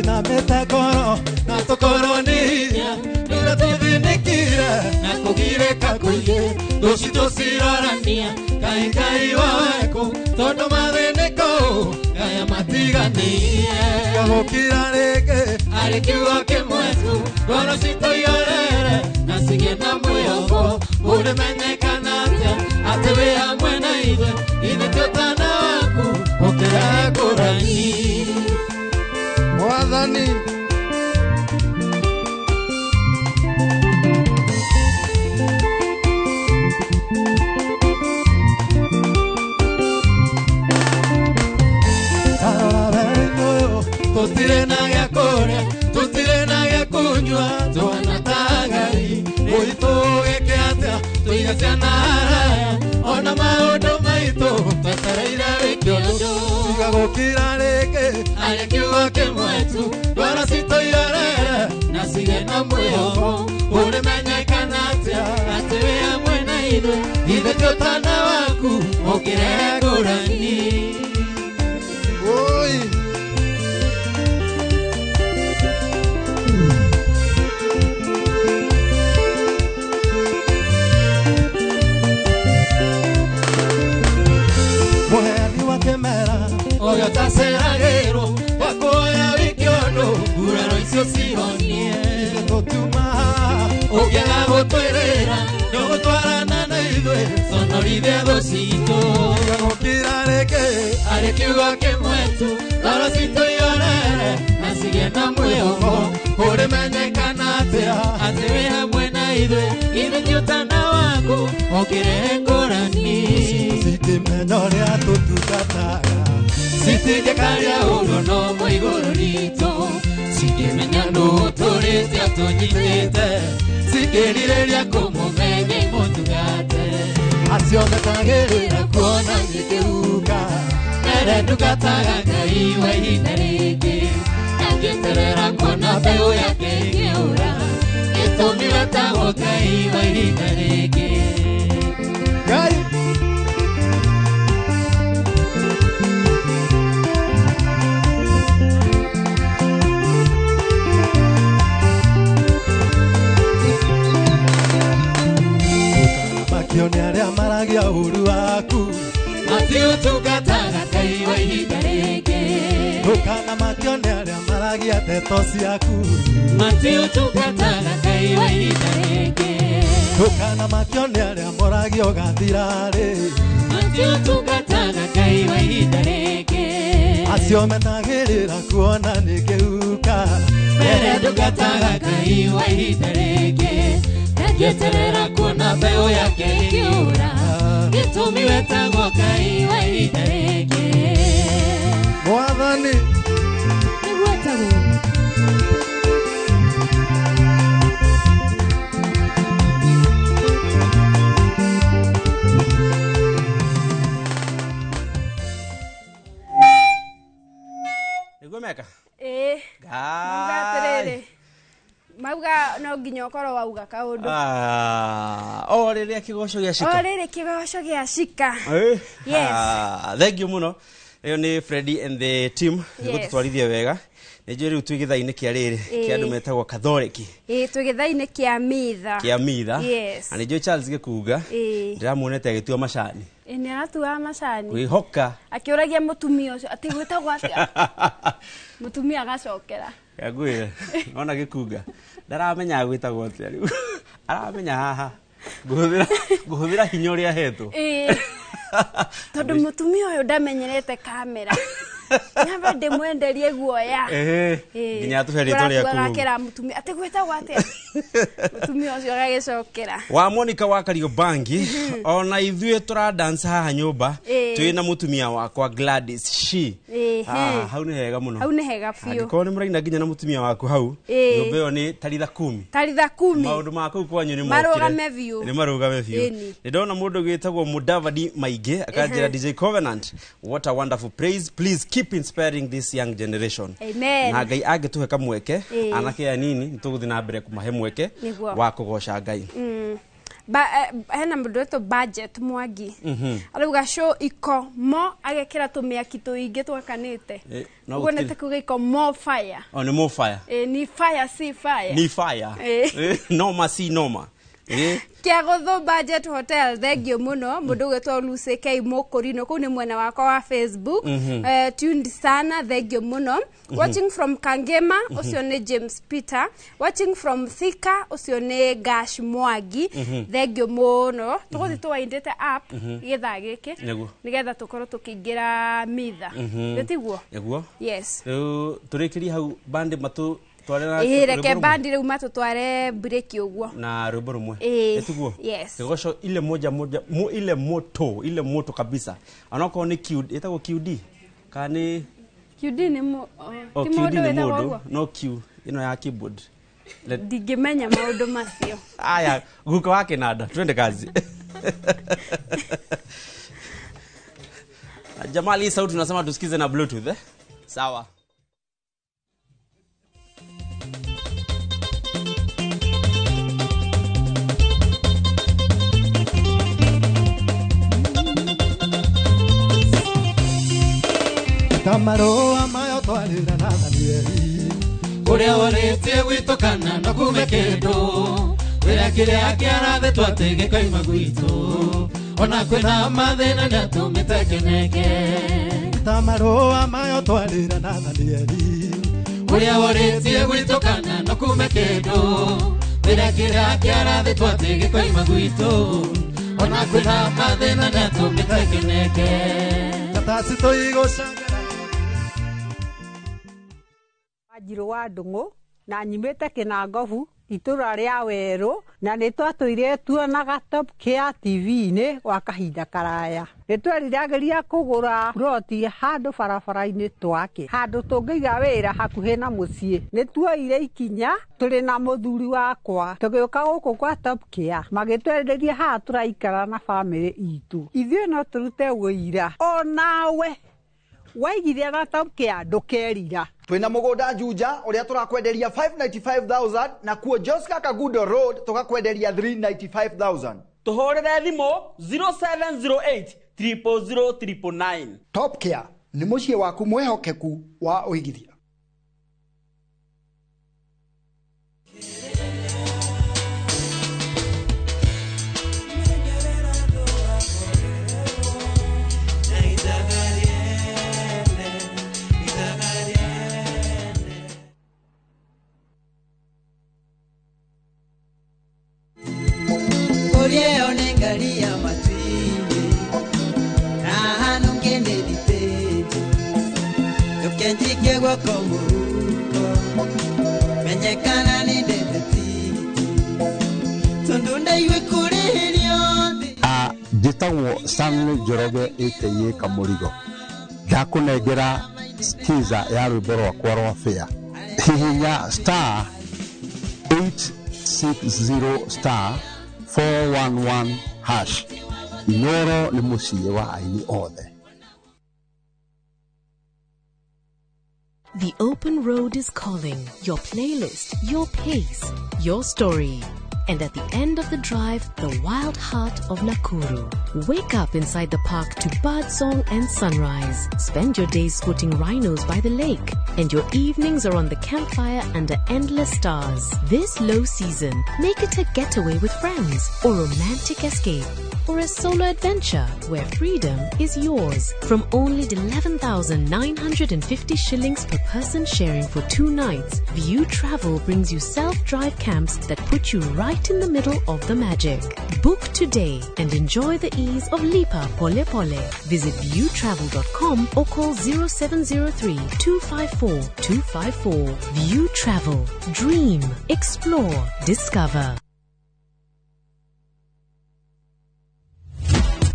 Toina metakoro na tokoroniya Nina tuvinikira na kugireka kuige Doshito sirarania Kai wako Todo madeneko Kaya matigania Kagokira reke Arekiwa ke mwetu Doshito yorere Nasigie na mwiyoko Ule menyeka natia Atebe ya mwena iwe Ine tiotana waku Okera kurani Mwadhani Tostirena ya korea, tostirena ya kunywa, toana tagari, oitoge que atea, toiga se anara, ona maodo maito, pasaraira bekyodo, siga gokira reke, arekiwa ke mwetu, dora sito yarara, na sigue na muyo, ule manya kanatea, atewe ya mwena idwe, ide jotana waku, okire gorani. Oi. Oyo taseragero wakoya wikiono uraro isio sihonie totuma ogera gotwerera no gotwarana na idwe sonoride dosito gokira reke arekiuga ke mwetu dorosito yorere nasigie na mweo ore menyekana atewe hamwe na idwe tiotana wako okire ngorani sitimeno ya tutugataga Sitije karia uro no moigoro rito Sikimenya nuturite atunyitite Sikirireria kumumenye mutugate Acionetagirira kuona ngikeuka Nere ndugataga Ngai wa ihinda ringi Ngieterera kuona mbeu yake ikiura Gitumi wetagwo Ngai wa ihinda ringi Ngai Kionere amaragia uru waku Matio tukataga Ngai wa ihinda ringi Tukana makionere amaragia teto ciaku Matio tukataga Ngai wa ihinda ringi Tukana makionere amaragia ugathirare Matio tukataga Ngai wa ihinda ringi Acio metagirira kuona nikiuka Mere tukataga Ngai wa ihinda ringi Ngieterera kuona mbeu yake ikiura Gitumi wetagwo Ngai wa ihinda ringi Mwathani Nigwetagwo Nigwemeka Mugaterere Mauga no nginya ukoro wauga kaundu. O riri kigosho gia shika. O riri kigosho gia shika. Yes. Thank you muno. Eyo ni Freddy and the team. Gututwarithia wega. Nejo riu twigithaini kia riri kia andu metagwo Kathoreki. Twigithaini kia mitha. Kia mitha. Yes. Ani jo Charles gikuga. Ndiramuonete agitua macani. Ni aratua macani. Wihoka. Akiuragia mutumia ucio ati gwitagwo atia. Mutumia agacokera. Yagwire. Ona gikuga. Ndaramenya gwitagwo atia riu. Aramenya haha. Guhuthira hinya uria hetwo. Tondu mutumia uyu ndamenyerete kamera. Nyamba ndimwenderie guoya. Nginya atuhe ritwa ria ku. Akera mutumia ati gwetagwo atia. Mutumia ucio agagicokera. Wa Monica wa Kariobangi ona ithuĩ tura dance haha nyumba twina mutumia wakwa Gladys She. Hau ni hega muno. Hau ni hega biũ. Angĩkorwo nĩ mũraina nginya na mutumia waku hau. Nyumba ĩyo nĩ taritha 10. Taritha 10. Maũndũ ma kũu kwanyu nĩ mokire. Marũgame biũ. Nĩ marũgame biũ. Ndĩrona mũndũ gwĩtagwo Mudavadi Maige akanjĩra DJ Covenant. What a wonderful praise. Please keep inspiring this young generation. Amen. Na Ngai angĩtũhe kamweke anake anini nĩtũgũthiĩ na mbere kũmahe mweke wa kũgoca Ngai. hena mundu wetu budget Mwangi arauga show iko mo agekira tumiaki tuingi twakanite ugonete kuga iko more fire ni more fire ni fire si fire ni fire noma si noma Kiagotho Budget Hotel thegio muno mundu gwetwa Lucy K Mokorino ku ni mwena wako wa Facebook tuned sana thegio muno watching from Kangema ucio ni James Peter watching from Thika ucio ni Gash Mwangi thegio muno tuguthi twaindite app getha giki nigetha tukorwo tukingira mitha ndetiguo eguo yes turikiria hau bande matu reke bandi reu matutware break uguo na rwimbo rumwe etiguo yes tegosho ile moja ile moto kabisa anako ni QD etagwo QD kani QD ni mo QD ni modo no Q ino ya keyboard digimenya maudo macio aya guko wake nada twende kazi Jamali sauti tunasema tusikize na bluetooth sawa Tamaroa mayo twarira na thanieri uria wonetie gwitokana na kume kindu wira kiria kiarathe twatege kaima gwitu ona kwina mathina na tumitekeneke Tamaroa mayo twarira na thanieri uria wonetie gwitokana na kume kindu wira kiria kiarathe twatege kaima gwitu ona kwina mathina na tumitekeneke Tatasi toigocanga Wanjiru wa Ndungu na nyimite Kinangovu itura ria Weru na nitwatuire tuonaga Top Care TV-ini wa kahinda karaya nitwerirageria kugura ploti handu barabara-ini twake handu tungiiga wira hakuhi na mucii nituoire ikinya turi na muthuri wakwa tugiuka guku kwa Top Care magitwereria ha turaikara na family itu ithuĩ no turute wĩira onawe waigithia na Top Care ndukerira twina mugunda Juja uria turakwenderia 595,000 na kuo Joska Kagudo Road tukakwenderia 395,000 tuhorere thimo 0708 00009 Top Care ni mucie waku mwehokeku wa uigithia Orieo nengalia matwini Rahano ngene diteji Tukenjike wako muruko Menyekana ni dedetiti Tundunda iwe kure hiliyondi Jitangwo Stanley Njoroge aka Kamurigo Ndakunengera skiza ya rwimbo rwakwa rwa Fair hihinya star 860 star 411 hash Inoro ni muciĩ wa aini othe. The open road is calling. Your playlist, your pace, your story. And at the end of the drive, the wild heart of Nakuru. Wake up inside the park to birdsong and sunrise. Spend your days spotting rhinos by the lake. And your evenings are on the campfire under endless stars. This low season, make it a getaway with friends or romantic escape. Or a solo adventure where freedom is yours. From only 11,950 shillings per person sharing for 2 nights, View Travel brings you self-drive camps that put you right in the middle of the magic. Book today and enjoy the ease of Lipa Pole Pole. Visit viewtravel.com or call 0703 254 254. View Travel. Dream. Explore. Discover.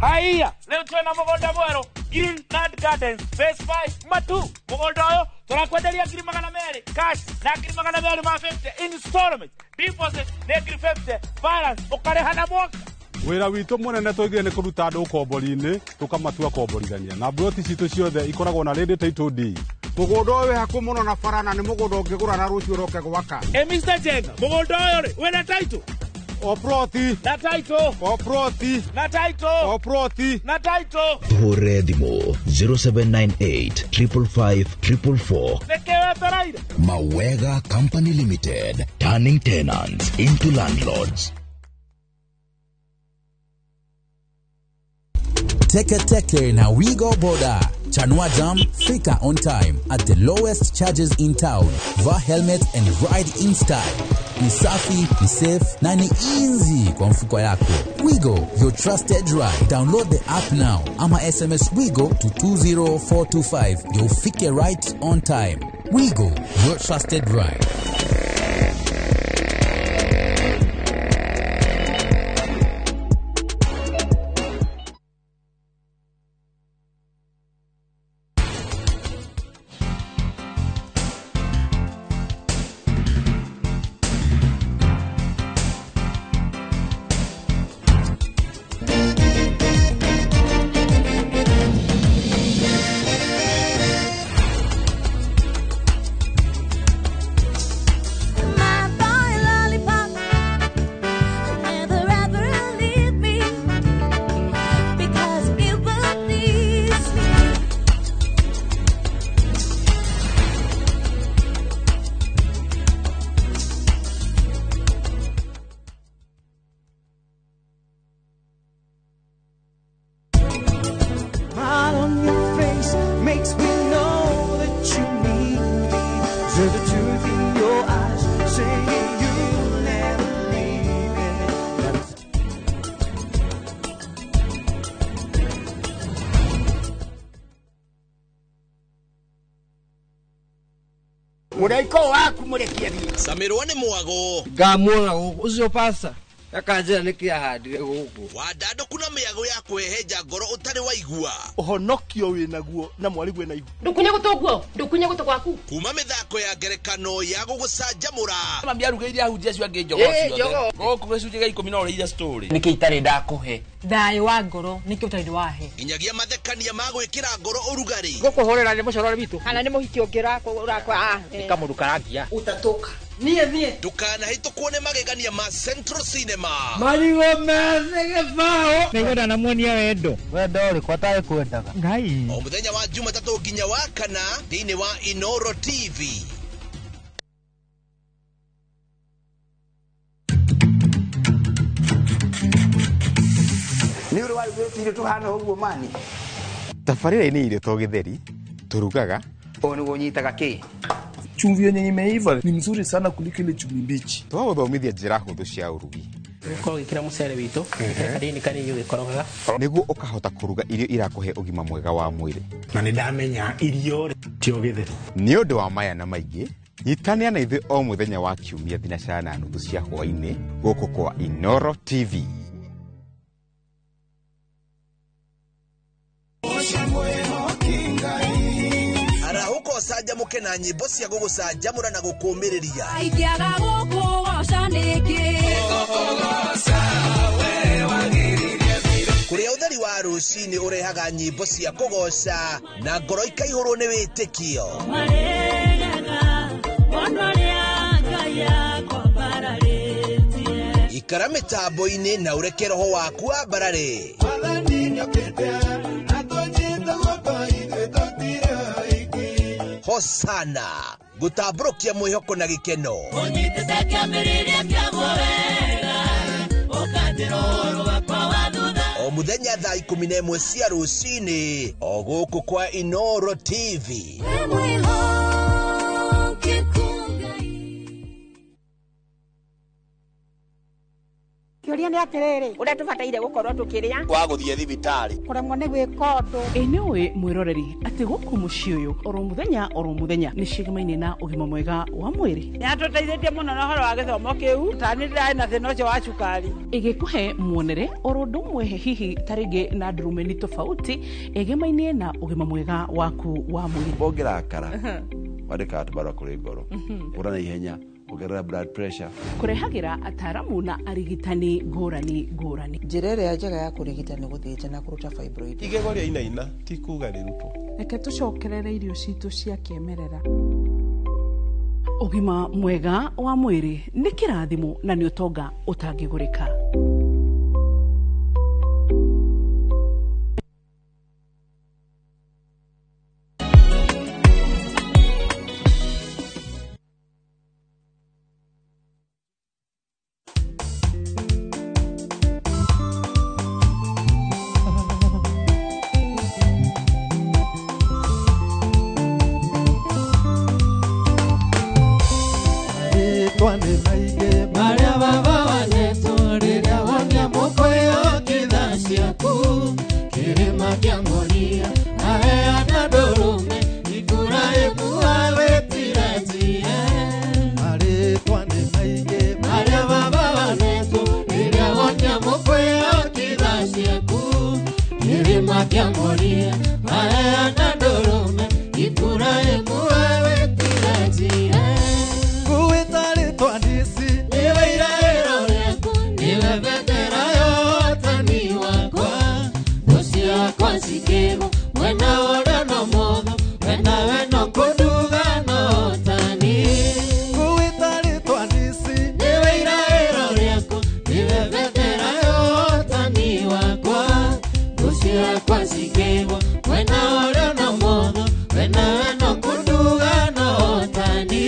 Haya, leo tuna mugunda mweru Green Land Gardens Phase 5 Matu. Mugunda uyu turakwenderia 200,000 cash na 200,000 ma 50 installment. Deposit na 50 balance ukareha na mwaka. Wira witu munene twigire ni kuruta andu ukombori-ini tukamatua komborithania na broti citu ciothe ikoragwo na ready title deed. Mugunda uyu haku muno na barana ni mugunda ungigura na rucio roke gwaka. Mr. Jenga, mugunda uyu ri wina title? Oproti. Na title. Oproti. Na title. Oproti. Na title. Tũhũre thimũ 0798 555 444. Nekewe taraire. Mawega Company Limited, turning tenants into landlords. Teke na Wigo Boda. Chanua Jam, fika on time at the lowest charges in town. Vaa helmet and ride in style. Ni safi, ni safe, na ni easy kwa mfuko yako. Wigo, your trusted ride. Download the app now. Ama SMS Wigo to 20425. You'll fike right on time. Wigo, your trusted ride. Muraiko waku murekieri Samirwa ni mwago ngamwona ucio pasa akanjira nikia handire guku wadado kuna miago ya kweheja ngoro utari waigua uhonokio winaguo na mwarigwe na igu ndukunye guto gwaku kuma mithako ya ngerekano ya gugucanjamura mambia rugeire ahunjia cio ange njogo cio goku gicunje ga 10 no reira story niki itari ndakuhe thayo wa ngoro niki utari wahe inyagia mathekania ma gwikira ngoro urugari gukuhorera ni mucorore bitu kana ni muhiki ungira urakwa nikamurukarangia utatoka nie tukana hito kuone magegania ma Central Cinema marigo methege bao nigwenda na muonia wendo uri kwatae kwendaga ngai o muthenya wa Jumatatu nginya wa kana thini wa Inoro TV ni uri wa gutire tuhana uguo mani tafarira ni ile to githeri turugaga o ni wonyitaga ki chumvi yenye imeiva ni mzuri sana kuliko ile chumvi mbichi. Twaguthomithia njira huthu cia urugi. Ko gikira mucere witu kadini kani yu gikorogaga. Niguo ukahota kuruga irio irakuhe ugima mwega wa mwiri. Na ni ndamenya irio tio githeri. Ni undu wa maya na maingi nyitania na ithu o muthenya wa kiumia thinacara na nuthu cia hwaini guku kwa Inoro TV. Arahuko sajamuke na nyimbo cia gugucanjamura na gukumiriria aikiaga guku wocaniki kuria utheri wa rucini urehaga nyimbo cia kugoca na ngoro ikaihurwo ni witikio ikara mitambo-ini na ureke roho waku ambarare Hosana gutamburukia mwihoko na gikeno o muthenya thaa 11 cia rucini o guku kwa Inoro TV Kioria ni atiriri uria tubataire gukorwo tukiria wa guthie thibitari kuremwo ni gwikondo enewe mwiroreri ati guku muci uyu oro muthenya ni cigamaine na ugima mwega wa mwiri ni atuteithĩtie muno na horo wa githomo kiu tani ndai na thina ucio wa cukari igikuhe muonere oro ndumwe hihi taringi na ndurumeni tofauti igemaine na ugima mwega waku wa mwiri bongerakara wadika atubara kuri ngoro urana ihenya ugerera blood pressure kurehagira ataramu na arigitani ngurani njira ĩrĩa njega ya kurigita ni guthinja na kuruta fibroid igego ria inaina ti kuga rirutwo reke tucokerere irio citu cia kiemerera Ugima mwega wa mwiri ni kirathimo na ni utonga utangigurika. Twane maige maria baba wanetu riria wonia mukoyo kidhashiaku kirima kia moria aheana ndurume igura imua wetiratie mari twane maige maria baba wanetu riria wonia mukoyo kidhashiaku kirima kia moria aheana ndurume igura imua wetiratie Wena ora no modo, wena weno kuduga no tani. Kuitari twanisi, niwe iraero riako, niwe vetera yo tani wakwa. Gusia kwa sikebo, wena ora no modo, wena weno kuduga no tani.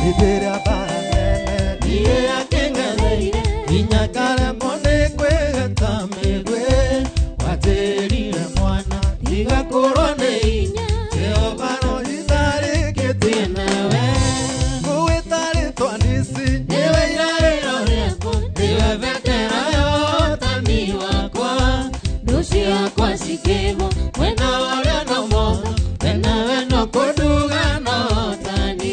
Ibera banene niye akengareire inyakare mone kwegata megwe waterire mwana igakorone inya Jehova no hitari ketinawe kuitari twanisi niwe iraero riako niwe vetera yo tani wakwa dusia kwa sikebo wena ora no modo wena weno kuduga no tani.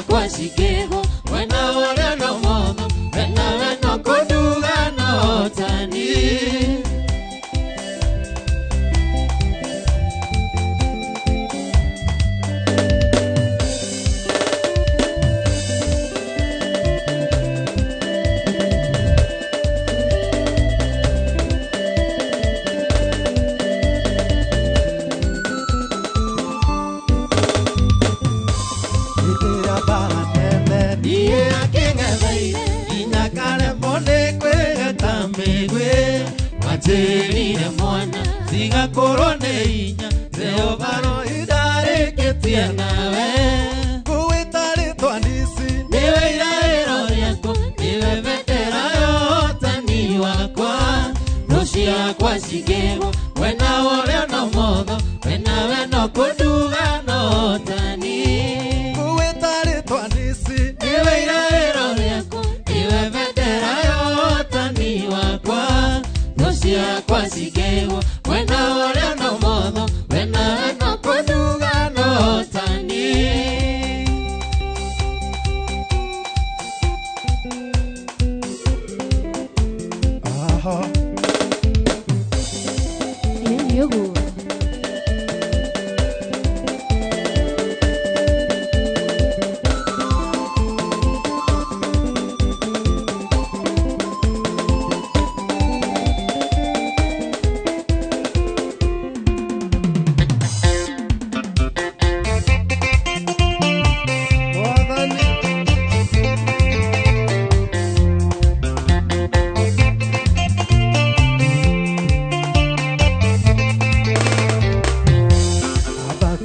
Kwa sikego wena ora no modo wena weno kuduga no tani. Niye akengareire inyakare mone kwegata megwe waterire mwana zigakorone inya Jehova no hitari ketinawe kuitari twanisi niwe iraero riako niwe vetera yo tani wakwa rusia kwa sikebo wena ora no modo wena weno kuduga no tani. Kuitari twanisi niwe iraero riako niwe vetera yo tani wakwa rusia kwa sikebo wena ora no modo wena weno kuduga no tani. Aha. Yuhu.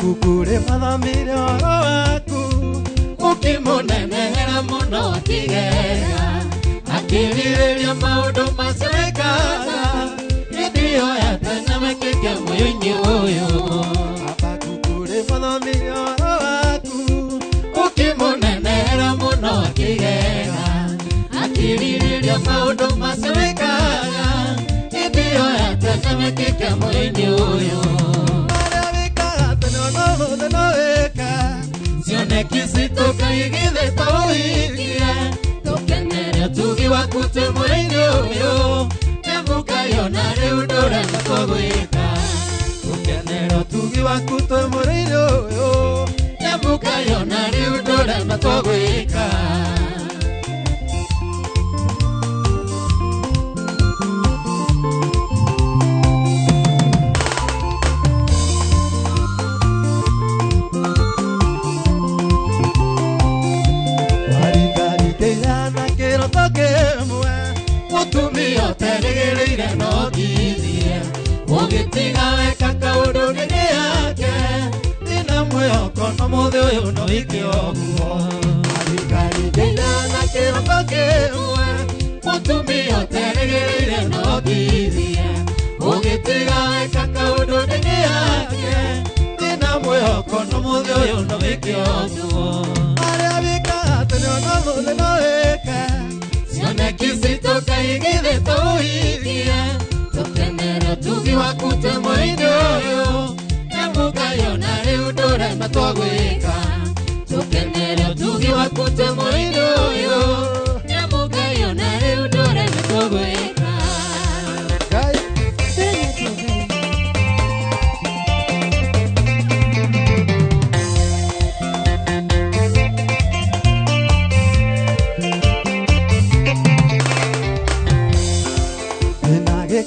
Kukure mathamire oro waku ukimunenehera muno akigega akiriria maundu macekaga idio ya tene mekike mwinyi uyu. Aba kukure mathamire oro waku ukimunenehera muno akigega akiriria maundu macekaga idio ya tene mekike mwinyi uyu. Sione kisito kaigile tawikire tukenere tugi wakute mwinyo yo nemuka yonare ndore matogwika ukenero tugi waku twemuririo yo nyamuka yo na riu ndore matogwika Mutumio teregereire no githie Mugitiga weka kaundu nini yake Nina mwihoko no muthi uyu no wike oguo Arikari ndeira na kiroko kimwe Mutumio teregereire no githie Mugitiga weka kaundu nini yake Nina mwihoko no muthi uyu no wike oguo Aria wika tenyo no muthi no wike Sione kizito kaigithe tuhigie Tukenero tugi wakute moini uyu Nyamuka yo na riu ndure matogwika Tukenero tugi wakute moini uyu Nyamuka yo na riu ndure matogwika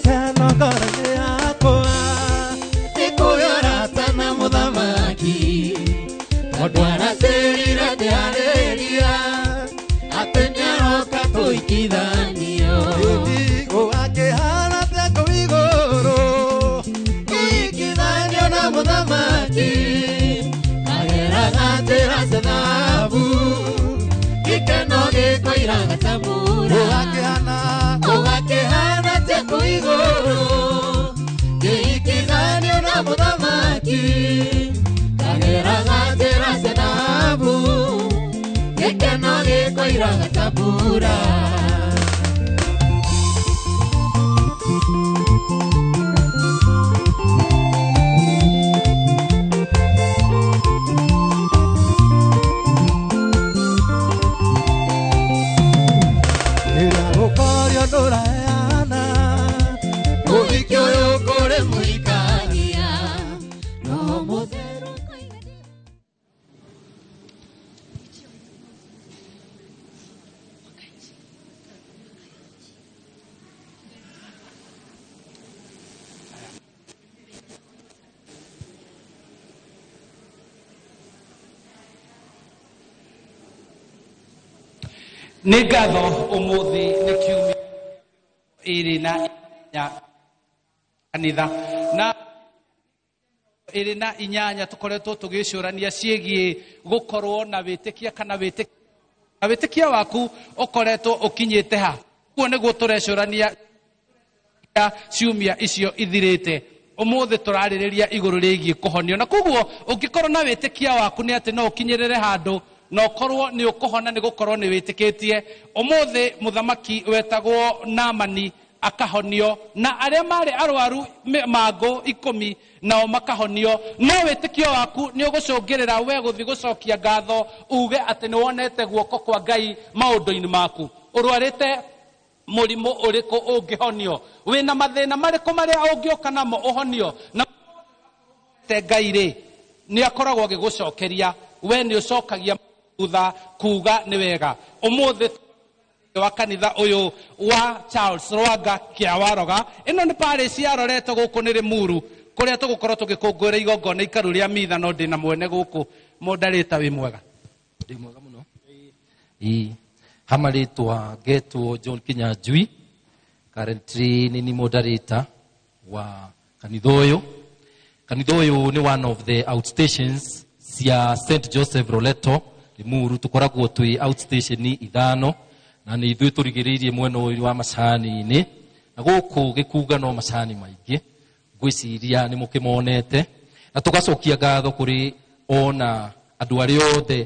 Kano gorone yakwa Ikuyorata na muthamaki Odwara terira diareria Atenyaroka tuikithanio Igo wake hana teko igoro Ikithanio na muthamaki Ageraga tera se thabu Ikeno gikoiraga tamura Wake hana teko igoro Ikithanio na muthamaki Kageraga tera se thabu Gikeno gikoiraga tamura Nĩ ngatho ũmũthĩ nĩ kiumia ĩrĩ na kanitha na ĩrĩ na inyanya tũkoretwo tũgĩcũrania ciĩgiĩ gũkorwo na wĩtĩkia kana wĩtĩkia waku ũkoretwo ũkinyĩte ha kuo nĩguo tũrecũrania ciumia icio ithirĩte ũmũthĩ tũrarĩrĩria igũrũ rĩgiĩ kũhonio na koguo ũngĩkorwo na wĩtĩkia waku nĩ atĩ no ũkinyĩrĩre handũ no korwo nĩ ũkũhona nĩ gũkorwo nĩ wĩtĩkĩtie ũmũthĩ mũthamaki wetagwo Naamani akahonio na arĩa marĩ arwaru mango 10 nao makahonio no wĩtĩkio waku nĩ ũgũcũngĩrĩra we gũthiĩ gũcokia ngatho uge atĩ nĩ wonete guoko kwa Ngai maũndũ-inĩ maku ũrwarĩte mũrimũ ũrĩkũ ũngĩhonio wĩna mathĩna marĩkũ marĩa ũngĩũka namo ũhonio na Ngai rĩ nĩ akoragwo agĩgũcokeria we nĩ ũcokagia thutha kuga nĩ wega ũmũthĩ wa kanitha uyu wa Charles Rwanga Kĩawaroga ĩno nĩ parish yarorete gũkũ nĩ Limuru kũrĩa tũgũkorwo tũgĩkũngũĩra igongona ikaru rĩa mitha no ndĩ na mwene gũkũ moderate wĩ mwega ndĩ mwega mũno hamarĩtwa ngetwo John Kinyanjui currently nĩ moderator wa kanitha ũyũ nĩ one of the outstations cia St Joseph Roleto Limuru tukoragwo twi outstation ithano na nĩ ithuĩ tũrigĩrĩirie mwena ũyũ wa macani-inĩ na gũkũ gĩkuga no macani maingĩ ngwĩciria nĩ mũkĩmonete na tũgacokia ngatho kũrĩ ona andũ arĩa othe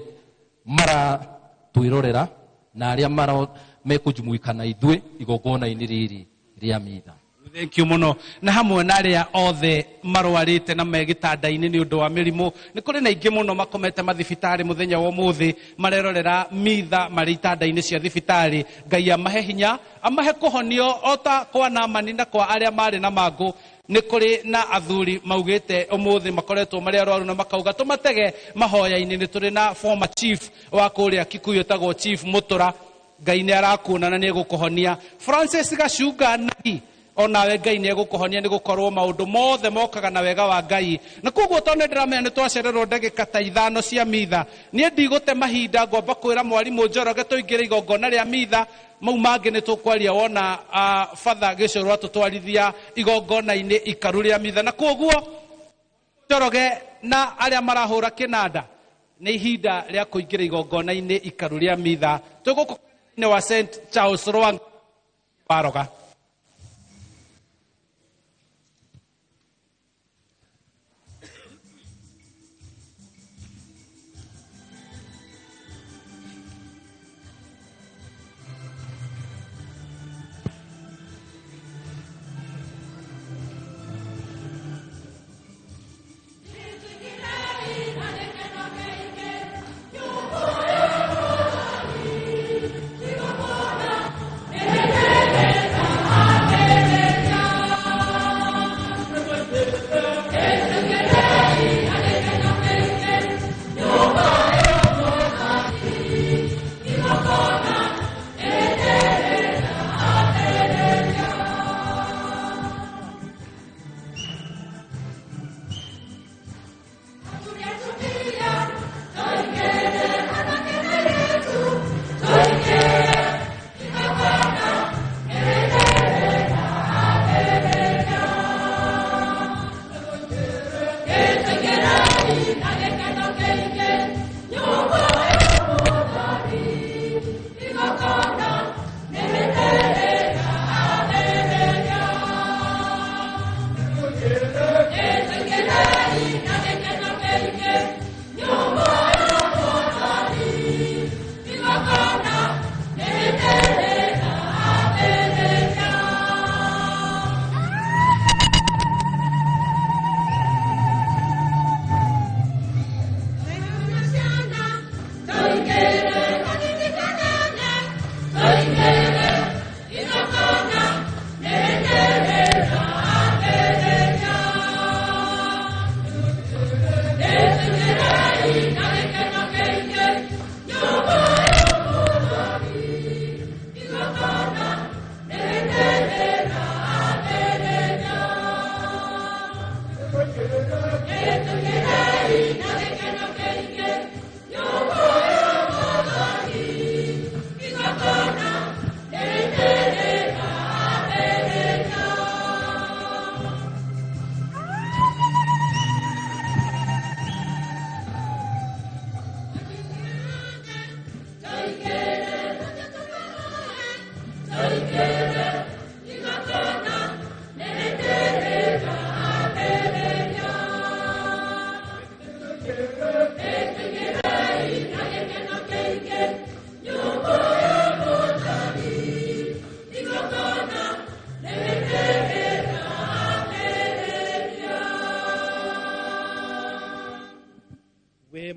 maratwĩrorera na arĩa mekũjumuika na ithuĩ igongona-inĩ rĩrĩ rĩa mitha Thank you muno. Na hamwe na aria othe marwarite na megitanda-ini ni undu wa mirimu ni kuri na ingi muno makomete mathibitari muthenya wa muthi marerorera mitha mari itanda-ini cia thibitari. Ngai amahe hinya amahe kuhonio ota kwa Naamani na kwa aria mari na mangu. Ni kuri na athuri maugite umuthi makoretwo mari arwaru na makauga tumatege mahoya-ini. Ni turi na former chief wa kuria Kikuyu tagwo Chief Mutura. Ngai ni arakuona na ni gukuhonia. Francis Gacunga Nagi onawe Ngai ni egukuhonia ni gukorwo maundu mothe mokaga na wega wa Ngai. Na koguo tone ndiramenya ni twacererwo ndagika ta 5 cia mitha nie ndigute mahinda ngomba kwira mwarimu Njoroge tuingire igongona ria mitha mau mangi ni tukwaria wona Father Gicuru atutwarithia igongona-ini ikaru ria mitha. Na koguo Njoroge na aria marahura kinanda ni ihinda ria kuingira igongona-ini ikaru ria mitha tuguko ni wa St Charles Rwang Baroga.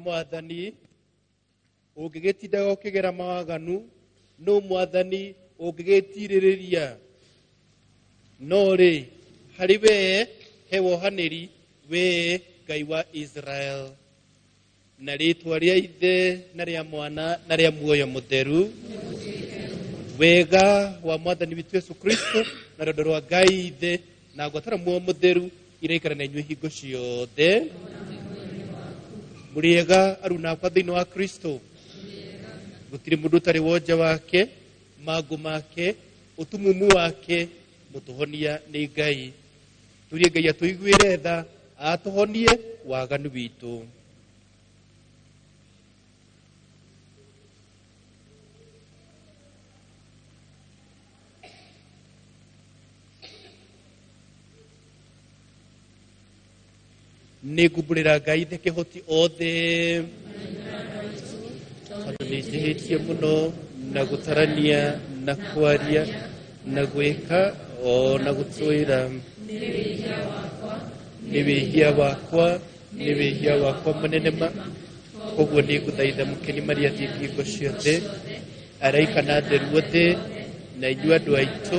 Mwathani ungigitindaga ukigera mawaganu no Mwathani ungigitiririria no ri hari we hewohaniri we Ngai wa Israel na ritwa ria Ithe na ria Mwana na ria Muoyo Mutheru wega wa Mwathani witu Yesu Kristo na rodo rwa Ngai Ithe na ngwatara Muoyo Mutheru iraikara na inyuĩ hingo ciothe. Muriega aruna kwa thĩinĩ wa Kristo gũtirĩ mũndũ ũtarĩ wonja wake mangũ make ũtumumu wake mũtũhonia nĩ Ngai. Turie Ngai atũiguĩre tha atũhonie waganu witũ. Nĩngũmbũrĩra Ngai Ithe kĩhoti othe tondũ nĩnjĩhĩtie mũno na gũtarania na kwaria na gwika o na gutwira nĩ wĩhia wakwa mũnene ma koguo nĩ ngũthaitha mũkeni marĩa thiĩngo ciothe araika na atheru othe na inyuĩ andũ aitũ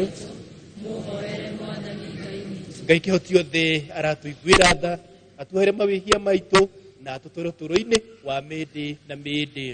Ngai kĩhoti othe aratũiguĩra tha atuhere mawĩhia maitũ na atũtũre ũtũũro-inĩ wa mĩndĩ na mĩndĩ.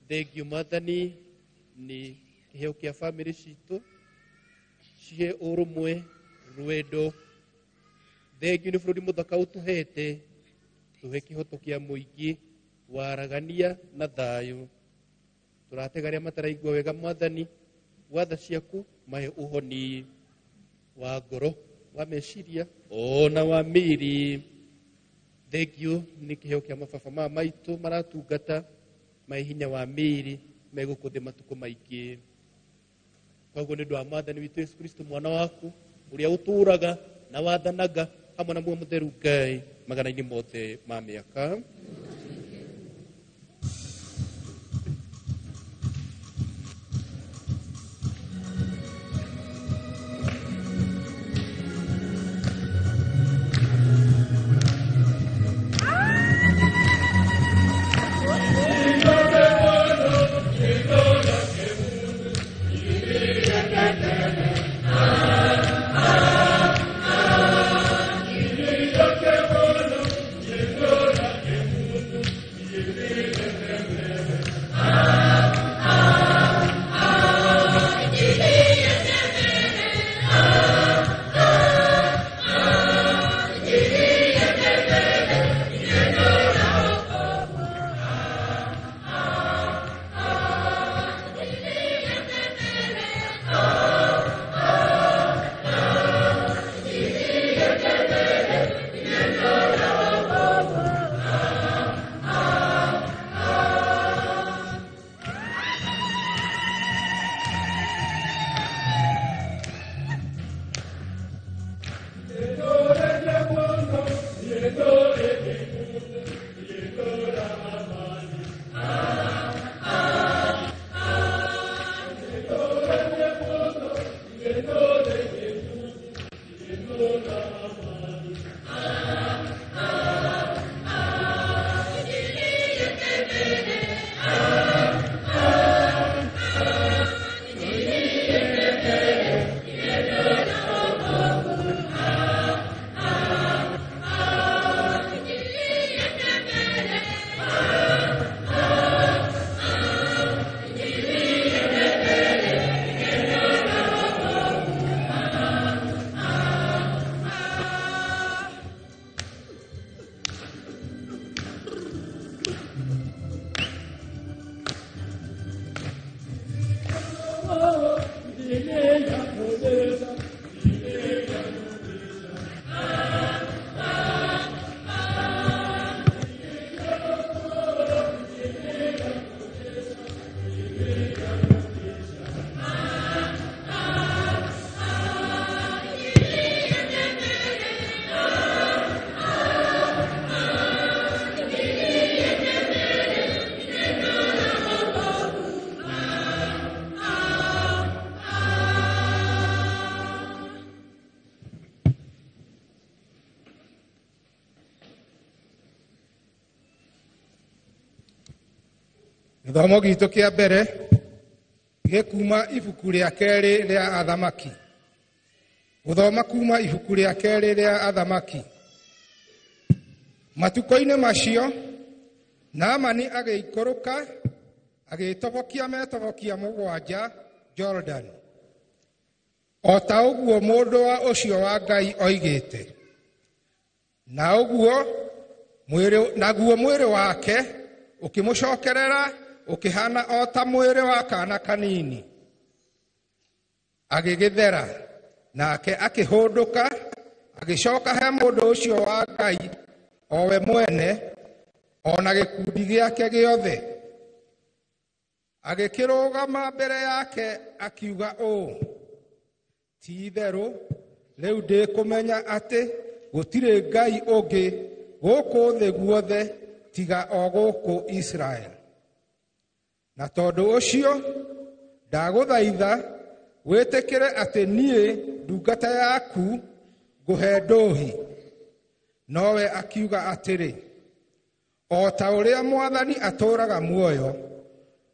Thengiũ Mwathani nĩ kĩheo kĩa bamĩrĩ citũ cihe ũrũmwe rwendo. Thengiũ nĩ bũrũri mũthaka ũtũhete tuhe kihoto kia muingi waragania na thayu turatega aria mataraigua wega mwathani watha ciaku mahe uhoni wa ngoro wa meciria ona wa mĩĩrĩ. Thengio nĩ kĩheo kĩa mababa maya maitũ maratungata mahe hinya wa mĩĩrĩ megũkũthĩ matukũ maingĩ. Koguo nĩ ũndũ wa mwathani witũ Yesu Kristo mwana waku ũrĩa ũtũũraga na wathanaga hamwe na muoyo mũtheru Ngai magana-inĩ mothe ma mĩaka. Gĩthomo gitũ kĩa mbere gĩkuma ibuku rĩa kerĩ rĩa Athamaki. Gũthoma kuma ibuku rĩa kerĩ rĩa Athamaki. Matukũ-inĩ macio Naamani agĩikũrũka agĩtobokia metobokia mũgwanja Jordan. O ta ũguo mũndũ wa ũcio wa Ngai oigĩte. Naguo mwĩrĩ wake ũkĩmũcokerera ukihana o ta mwĩrĩ wa kana kanini. Agĩgĩthera nake akĩhũndũka agĩcoka he mũndũ ũcio wa Ngai o we mwene o na gĩkundi gĩake gĩothe. Agĩkĩrũgama mbere yake akiuga ũũ: ti-itherũ rĩu ndĩkũmenya atĩ gũtirĩ Ngai ũngĩ gũkũ thĩ guothe tiga o gũkũ Israel. Na tondũ ũcio ndagũthaitha wĩtĩkĩre atĩ niĩ ndungata yaku ngũhe ndũhi. Nowe akiuga atĩrĩ: o ta ũrĩa Mwathani atũũraga muoyo,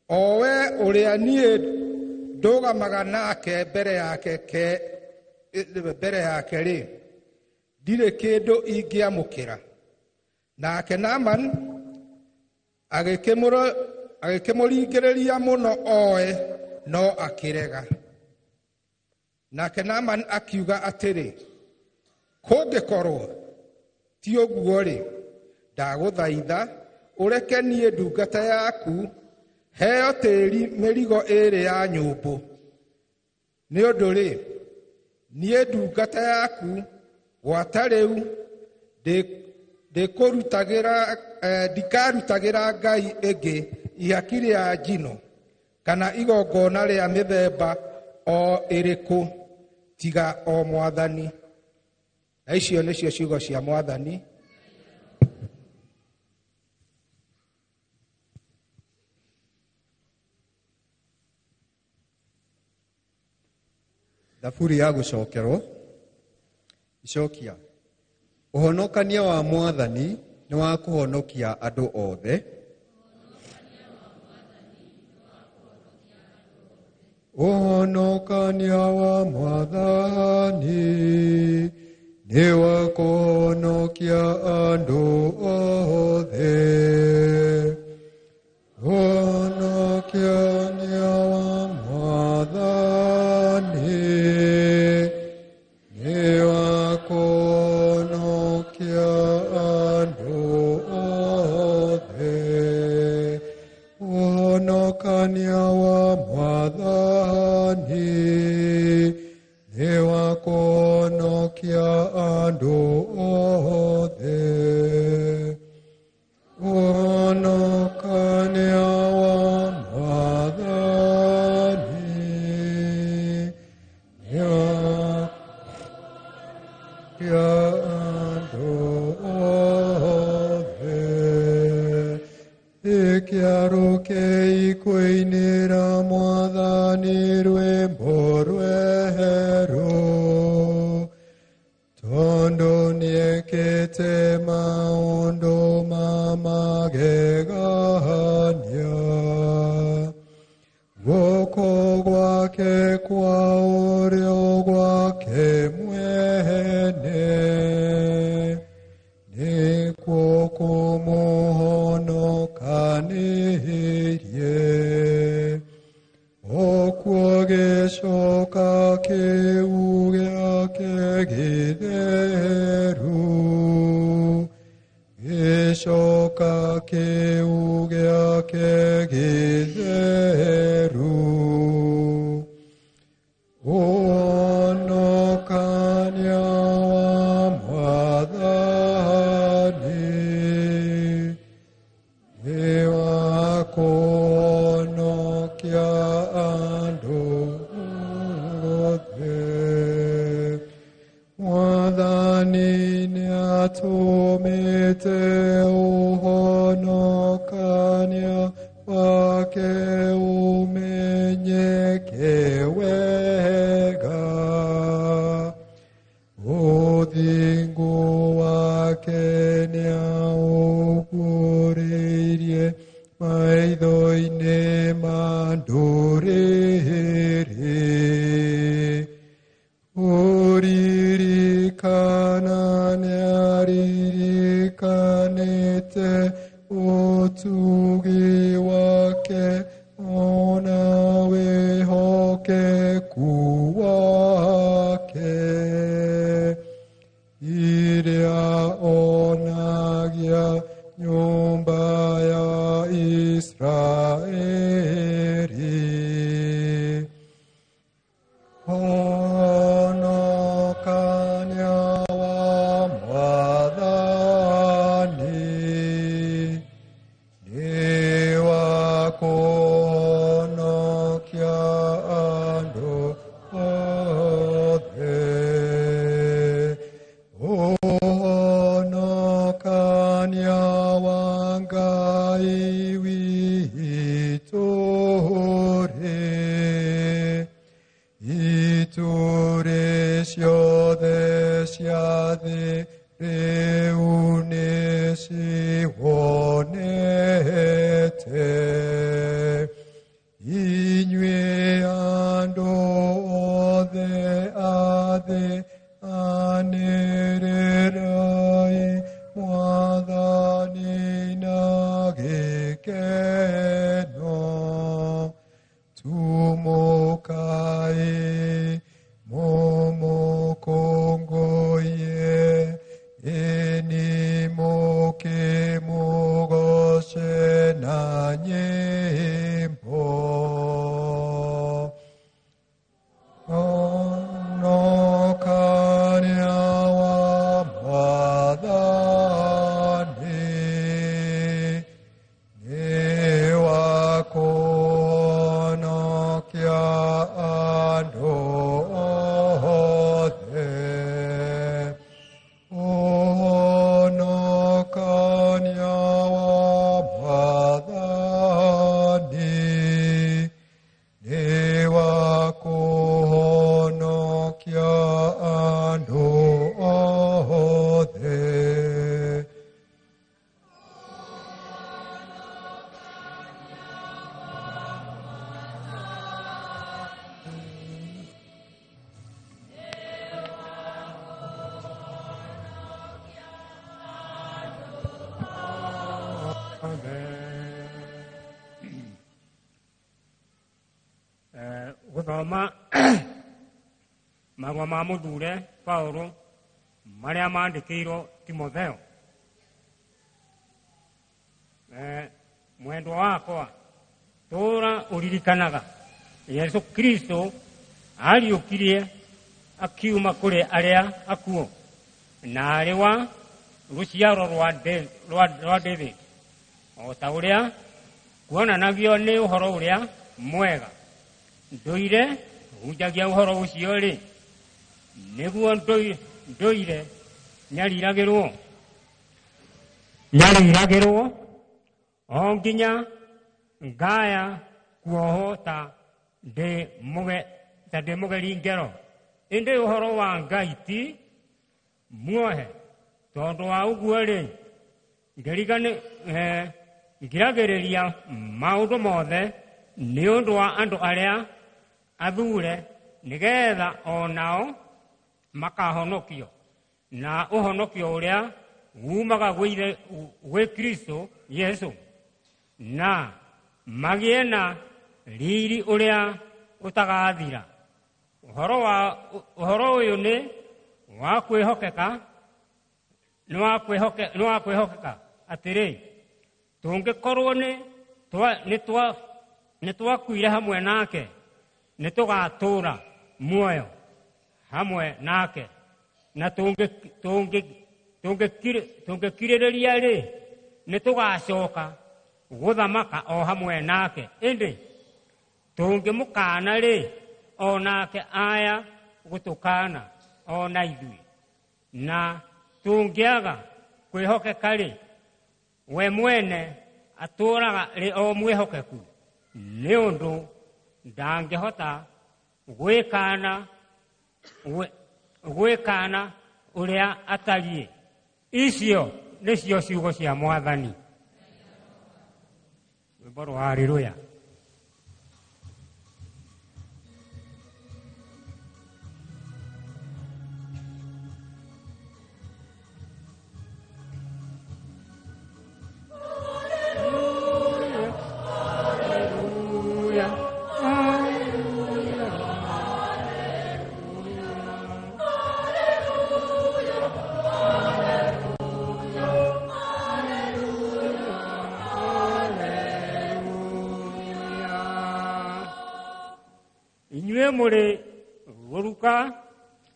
o we ũrĩa niĩ ndũgamaga nake mbere yake-rĩ, ndirĩ kĩndũ ingĩamũkĩra. Nake Naamani agĩkĩmũringĩrĩria mũno oe, no akĩrega. Nake Naamani akiuga atĩrĩ: kũngĩkorwo ti ũguo-rĩ, ndagũthaitha ũreke niĩ ndungata yaku heo tĩri mĩrigo ĩrĩ ya nyũmbũ. Nĩ ũndũ rĩ, niĩ ndungata yaku gwata rĩu ndikarutagĩra Ngai ĩngĩ ihaki rĩa njino kana igongona rĩa mĩthemba o ĩrĩkũ tiga o Mwathani. Na icio nĩcio ciugo cia Mwathani. Thaburi ya gũcokerwo. Icokia. Ũhonokania wa Mwathani nĩ wa kũhonokia andũ othe. Ũhonokania wa Mwathani nĩ wa kũhonokia andũ othe. Ũhonokania wa Mwathani nĩ wa kũhonokia andũ othe. Ũhonokania wa Mwathani nĩ wa kũhonokia andũ othe. Ũhonokania wa Mwathani nĩ wa andũ othe. Ĩkĩarũke ikũinĩra Mwathani rwĩmbo rwerũ, tondũ nĩekĩte maũndũ ma magegania. Guoko gwake kwa ũrĩo gwake mwene nĩkuo kũmũhonokanĩrie. Okuo gĩcoka kĩu gĩake gĩtheru, gĩcoka kĩu gĩake gĩtheru. Ũhonokania wa Mwathani nĩ wa kũhonokia andũ othe. Mwathani nĩatũmĩte ũhonokania wake ũmenyeke wega. Ũthingu wake nĩaũguũrĩirie maitho-inĩ ma ndũrĩrĩ. Ũririkana nĩaririkanĩte ũtugi wake ona wĩhokeku wake, iria onagia nyũmba ya Israeli. Ũhonokania wa Mwathani nĩ wa kũhonokia andũ othe. Ũhonokania wa Ngai witũ rĩ, itũrĩ ciothe cia thĩ rĩu nĩciwonete. Inyuĩ andũ othe a thĩ anĩrĩrai Mwathani na gĩkeno. Tumukai mũmũkũngũiye, ĩni mũkĩ Mwathani nĩ wa kũhonokia andũ othe. Guthoma marũa ma mũthure Paulo marĩa mandĩkĩirwo Timotheo. Mwendwa wakwa, tũra ũririkanaga Yesu Kristo ariũkirie akiuma kũrĩ arĩa akuũ, na arĩ wa rũciaro rwa David, o ta ũrĩa kuonanagio nĩ ũhoro ũrĩa mwega. Ndũire hunjagia ũhoro ũcio rĩ, nĩguo ndũire nyariragĩrwo o nginya ngaya kuoho ta ndĩ mũgeri ngero. Ĩndĩ ũhoro wa Ngai ti muohe, tondũ wa ũguo rĩ, ngiragĩrĩria maũndũ mothe nĩ ũndũ wa andũ arĩa athure, nĩgetha o nao makahonokio na ũhonokio ũrĩa umaga gwĩ Kristo Yesu, na magĩe na riri ũrĩa ũtagathira. Ũhoro ũyũ nĩ wa kwĩhokeka atĩrĩ, tũngĩkorwo nĩ twakuire hamwe nake, nĩ tũgatũũra muoyo hamwe nake, na tũngĩkirĩrĩria rĩ, nĩ tũgacoka gũthamaka o hamwe nake. Ĩndĩ tũngĩmũkaana rĩ, o nake aya gũtũkaana o na ithuĩ. Na tũngĩaga kwĩhokeka rĩ, we mwene atũũraga rĩ o mwĩhokeku, nĩ ũndũ ndangĩhota gwĩkana ũrĩa atariĩ. Icio nĩcio ciugo cia Mwathani. Rwĩmbo rwa Haleluya. Mũrĩ rũruka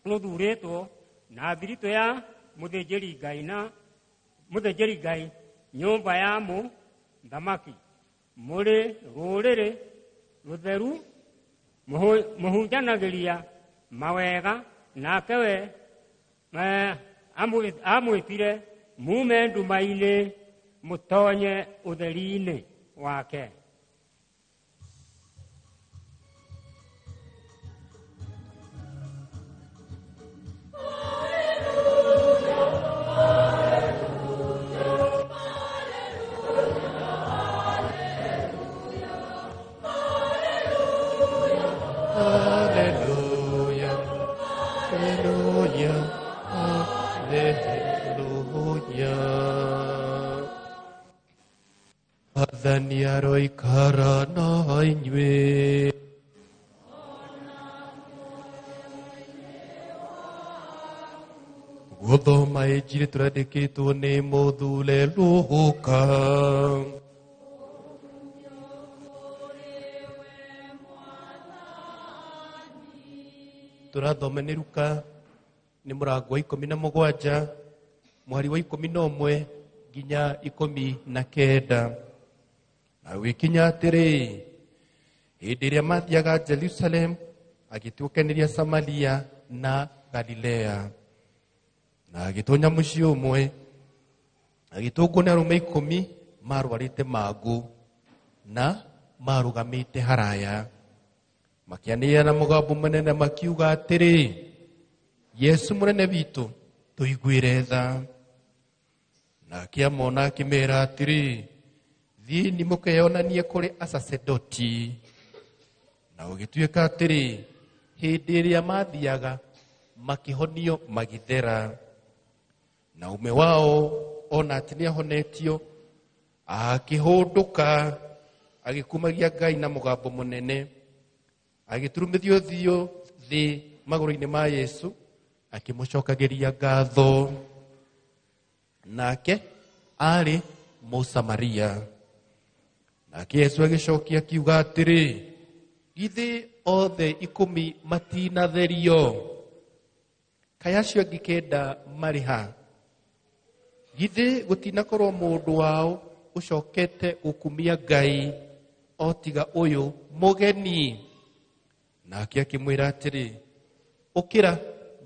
rũthurĩtwo na thiritũ ya mũthĩnjĩri Ngai nyũmba ya mũthamaki, mũrĩ rũrĩrĩ rũtheru mũhunjanagĩria mawega, nake we amwĩtire mume nduma-inĩ mũtonye ũtheri-inĩ wake. Mwathani aroikara na inyuĩ. Gũthoma Injili tũrandĩkĩtwo nĩ mũthure Luka. Tũrathoma nĩ Luka nĩ mũrango wa 17 mweri wa 11 nginya 19. Na gũgĩkinya atĩrĩ, hĩndĩ ĩrĩa mathiaga Jerusalem, agĩtuĩkanĩria Samaria na Galilea. Na agĩtonya mũciĩ ũmwe, agĩtũngwo nĩ arũme 10 marwarĩte mangũ, na marugamite haraya makiania na mugambo munene makiuga atiri Yesu munene witu tuiguire tha na akiamona akimera atiri thiini mukeyonanie kuri asacerdoti na ugituika atiri hindi iria mathiaga makihonio magithera na ume wao ona ati niahonetio akihunduka agikumagia Ngai na mugambo munene agiturumithio thio thi maguru-ini ma Yesu akimucokagiria ngatho nake ari Musamaria nake Yesu agicokia akiuga atiri githi othe 10 matinatherio kaya cio ngikenda mariha githi gutinakorwo mundu wao ucokete gukumia Ngai otiga uyu mugeni nake akimwira atiri ukira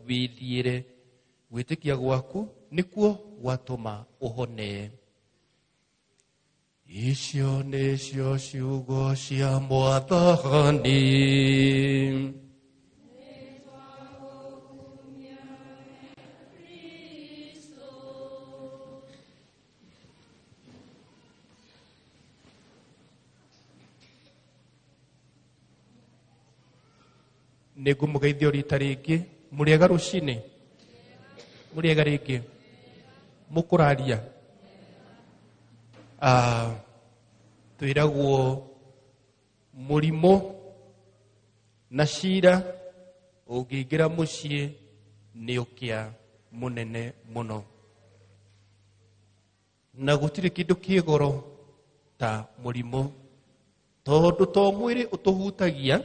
withiire gwitikia gwaku nikuo gwatuma uhone icio nicio ciugo cia Mwathani. Nigumugeithio rita ringi muriega rucini muriega ringi mukuraria twiragwo murimo na cira ungiingira mucii ni ukia munene muno na gutiri kindu kiigoro ta murimo tondu to mwiri utuhutagia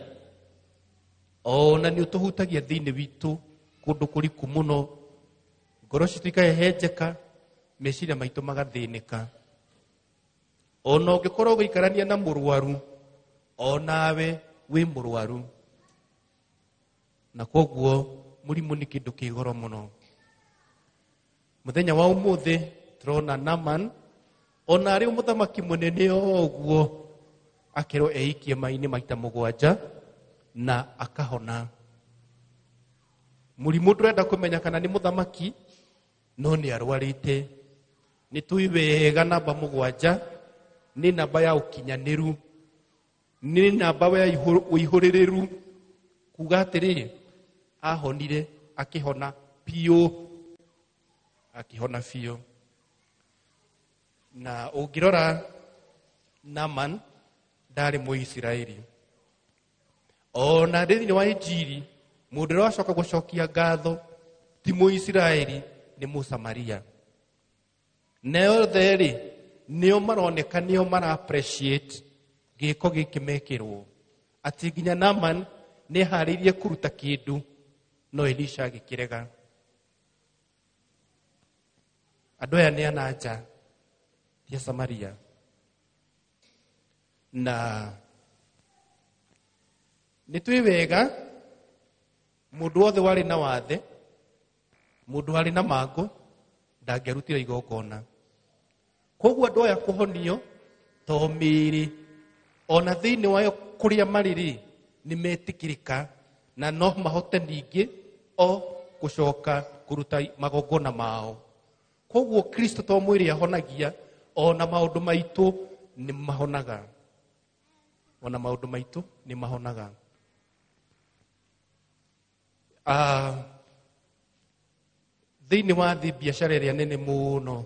ona ni utuhutagia thiini witu kundu kuriku muno ngoro citikahehenjeka meciria maitu magathinika ona ungikorwo ugiikarania na murwaru onawe wi murwaru na koguo murimu ni kindu kigoro muno muthenya wa umuthi turona Naaman ona ari muthamaki munene oguo akero eikie maini maita 7 na akahona murimu ndurenda kumenya kana ni muthamaki no ni arwarite ni tuiwega namba 7 ni namba ya ukinyaniru ni namba ya uihuririru kuga atiri ahonire akihona pio na ugirora Naaman ndari Muisiraeli ona thiini wa injiri mundu ro acoka gucokia ngatho ti Muisiraeli ni Musamaria neo theri nio maroneka nio mara appreciate giko gikimekirwo ati nginya Naaman ni haririe kuruta kindu no Elisha agikirega andu aya ni anaja ya Samaria na nitwiwega mundu wothe wari na wathe mundu wari na mango ndangerutira igongona koguo andu aya kuhonio to miri ona thiini wayo kuria mariri ni metikirika na no mahote ningi o gucoka kuruta magongona mao koguo Kristo to mwiri ahonagia ona maundu maitu ni mahonaga ona maundu maitu ni mahonaga thiini wa thi biashara iria nene muno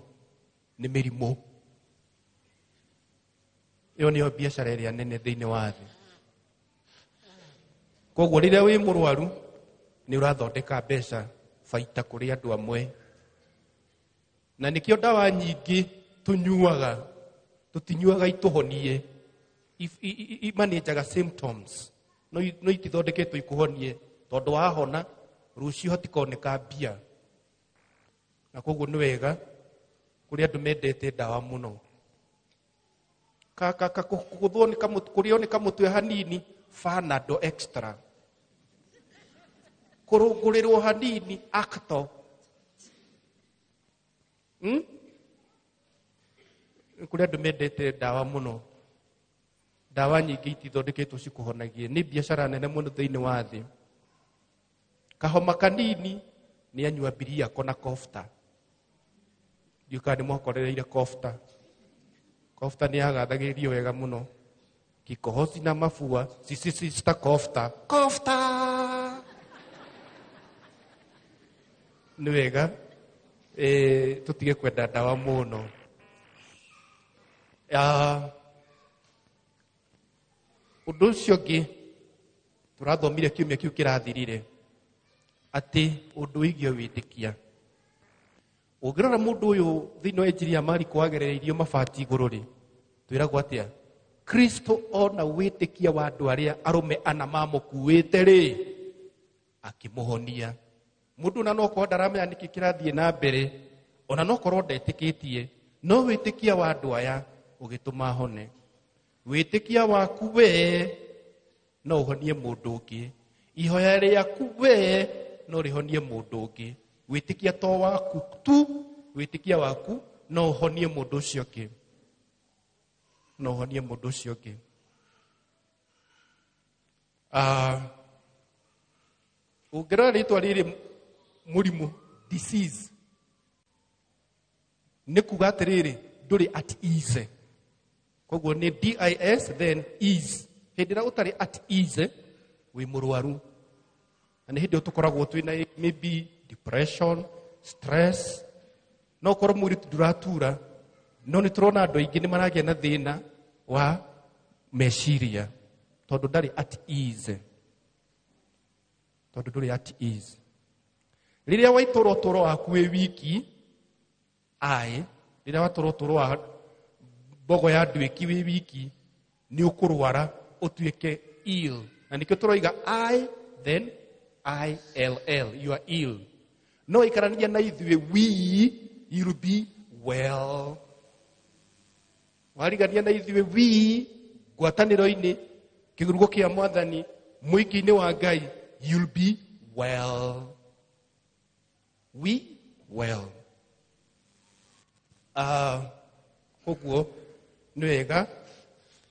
ni mirimu iyo niyo biashara iria nene thiini wa thi koguo riria wi murwaru ni urathondeka mbeca baita kuri andu amwe na nikio dawa nyingi tunyuaga tutinyuaga ituhonie imanejaga symptoms no itithondeketwo ikuhonie tondu wahona rucio hatikoneka mbia na koguo ni wega kuri andu mendete dawa muno kaka kuguthwo ni kamutu kurio ni kamutwe hanini Fanado extra kurungurirwo hanini Acto kuri andu mendete dawa muno ndawa nyingĩ itithondeketwo cikuhonagie nĩ biacara nene mũno thĩinĩ wa thĩ. Kahoma kanini nĩ anyua biria kona kofta. Ndiũka nĩ mwakorereire kofta. Kofta nĩ yagathagĩrĩrio wega mũno. Kikohozi na mafua sisi sta kofta. Kofta! Nĩ wega tutige kwenda ndawa mũno. Ũndũ ũcio ũngĩ tũrathomire kiumia kĩu kĩrathirire atĩ ũndũ wĩgiĩ wĩtĩkia. Ũngĩrora mũndũ ũyũ thĩinĩ wa Injili ya Mariko wagerereirio mabati igũrũ rĩ, twĩragwo atĩa? Kristo ona wĩtĩkia wa andũ arĩa arũme ana mamũkuĩte rĩ, akĩmũhonia. Mũndũ na no korwo ndaramenya nĩkĩ kĩrathiĩ na mbere, ona no korwo ndetĩkĩtie, no wĩtĩkia wa andũ aya ũgĩtũma hone. Wĩtĩkia waku we no ũhonie mũndũ ũngĩ. Ihoya rĩaku we no rĩhonie mũndũ ũngĩ. Wĩtĩkia to waku tu, wĩtĩkia waku no ũhonie mũndũ ũcio ũngĩ. No ũhonie mũndũ ũcio ũngĩ. Ũngĩrora rĩtwa rĩrĩ mũrimũ, disease, nĩ kuga atĩrĩrĩ ndũrĩ at ease. Koguo nĩ DIS then ease. Hĩndĩ ĩrĩa ũtarĩ at ease wĩ mũrwaru. Na nĩ hĩndĩ ĩyo tũkoragwo twĩna maybe depression, stress. No korwo mwĩrĩ ndũratura, no nĩ tũrona andũ aingĩ nĩ maragĩa na thĩna wa meciria tondũ ndarĩ at ease. Tondũ ndũrĩ at ease. Rĩrĩa waitũrwo ũtũũro waku wĩ wiki, rĩrĩa watũrwo ũtũũro wa mbogo ya nduĩki wĩ wiki, nĩ ũkũrwara ũtuĩke ill. Na nĩkĩo tũroiga I then ILL, you are ill. No ikarania na ithuĩ we, you'll be well. Warigania na ithuĩ we, ngwatanĩro-inĩ, kĩgurugo kĩa Mwathani, mũingĩ-inĩ wa Ngai, you'll be well. We well. Koguo nĩ wega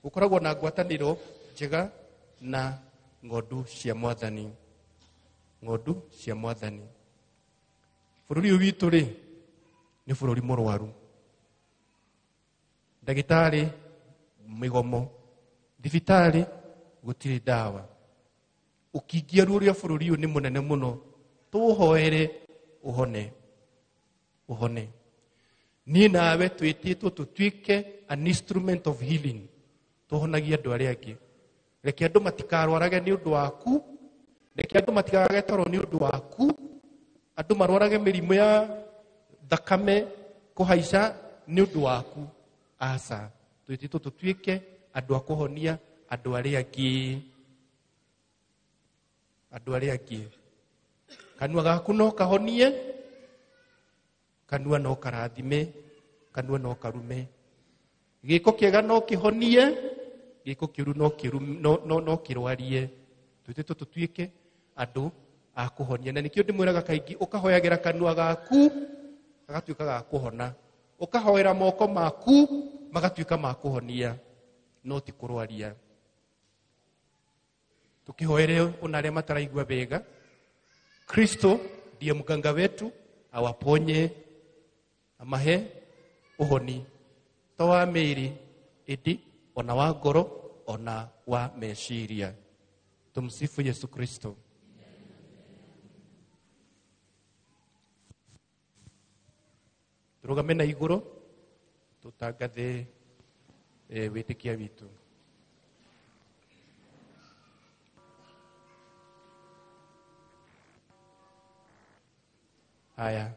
gũkoragwo na ngwatanĩro njega na ng'ondu cia Mwathani. Ng'ondu cia Mwathani. Bũrũri ũyũ witũ rĩ, nĩ bũrũri mũrwaru. Ndagĩtarĩ mĩgomo, thibitarĩ gũtirĩ ndawa. Ũkĩingia rũrĩa bũrũri ũyũ nĩ mũnene mũno, tũhoere ũhone. Ũhone. Niĩ nawe twĩtĩtwo tũtuĩke an instrument of healing. Tũhonagia andũ arĩa angĩ. Reke andũ matikarwarage nĩ ũndũ waku. Reke andũ matikagage toro nĩ ũndũ waku. Andũ marwarage mĩrimũ ya thakame kũhaica nĩ ũndũ waku. Aca, twĩtĩtwo tũtuĩke andũ a kũhonia andũ arĩa angĩ. Andũ arĩa angĩ. Kanua gaku no kahonie, kanua no karathime, kanua no karume. Gĩko kĩega no kĩhonie, gĩko kĩũru no kĩrwarie. Twĩtĩtwo tũtuĩke andũ a kũhonia. Na nĩkĩo ndĩmwĩraga kaingĩ ũkahoyagĩra kanua gaku gagatuĩka ga kũhona. Ũkahoera moko maku magatuĩka ma kũhonia, no ti kũrwaria. Tukihoere ona arĩa mataraigua wega. Kristo ndiye mganga wetu, awaponye, amahe uhoni to wa mĩĩrĩ ĩndĩ ona wa ngoro ona wa meciria. Tumsifu Yesu Kristo. Turugame na igũrũ tutangathe wĩtĩkia witũ. Haya,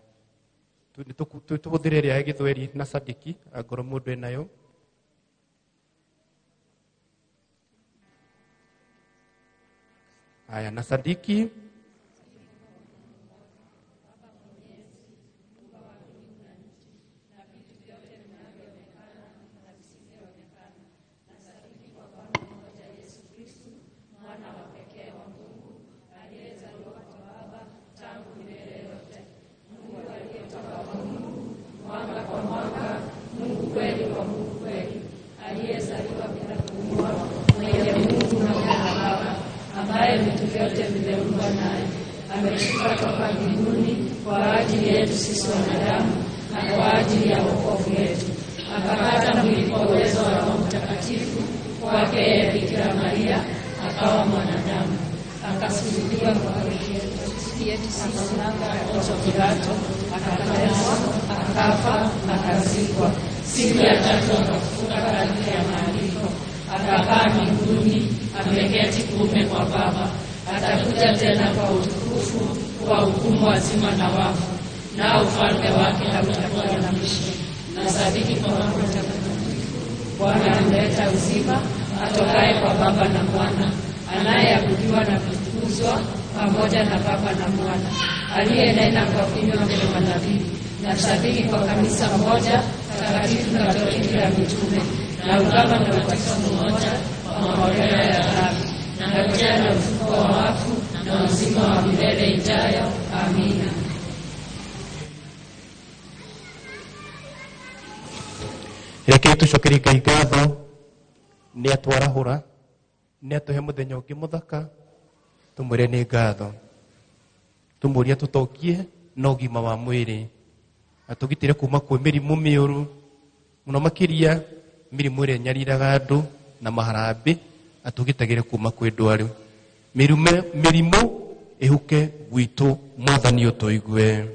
tuhũthĩre ĩrĩa ya Gĩthweri na Sadiki, angorwo mũndũ enayo. Haya, na Sadiki. ameshuka toka mbinguni kwa ajili yetu sisi wanadamu na kwa ajili ya wokovu wetu. Akapata mwili kwa uwezo wa Roho Mtakatifu kwake yeye Bikira Maria, akawa mwanadamu. Akasulubiwa kwa ajili yetu sisi na Poncio Pilato, akateswa, akafa, akazikwa. Siku ya tatu akafufuka kadiri ya maandiko, akakaa mbinguni, ameketi kuume kwa Baba. Atakuja tena kwa utukufu kwa hukumu wazima na wafu, na ufalme wake hautakuwa na mwisho. Nasadiki kwa Roho Mtakatifu, Bwana amleta uzima, atokaye kwa Baba na Mwana, anayeabudiwa na kutukuzwa pamoja na Baba na Mwana, aliyenena kwa kinywa vya manabii. Nasadiki kwa kanisa moja takatifu Katoliki ya mitume, na ungama na ubatizo mmoja kwa maondoleo ya dhambi, na ngojea na ufufuo wa wafu na uzima wa milele ijayo. Amina. Reke tucokere Ngai ngatho nĩ atwarahũra, nĩ atũhe mũthenya ũngĩ mũthaka, tũmwĩre nĩ ngatho. Tũmũrie tũtokie na ũgima wa mwĩrĩ, atũgitĩre kuma kwĩ mĩrimũ mĩũru, mũno makĩria mĩrimũ ĩrĩa nyariraga andũ na maharambĩ, atũgitagĩre kuma kwĩ ndwaru. Mĩrimũ ĩhuke gwitũ, Mwathani ũtũigue.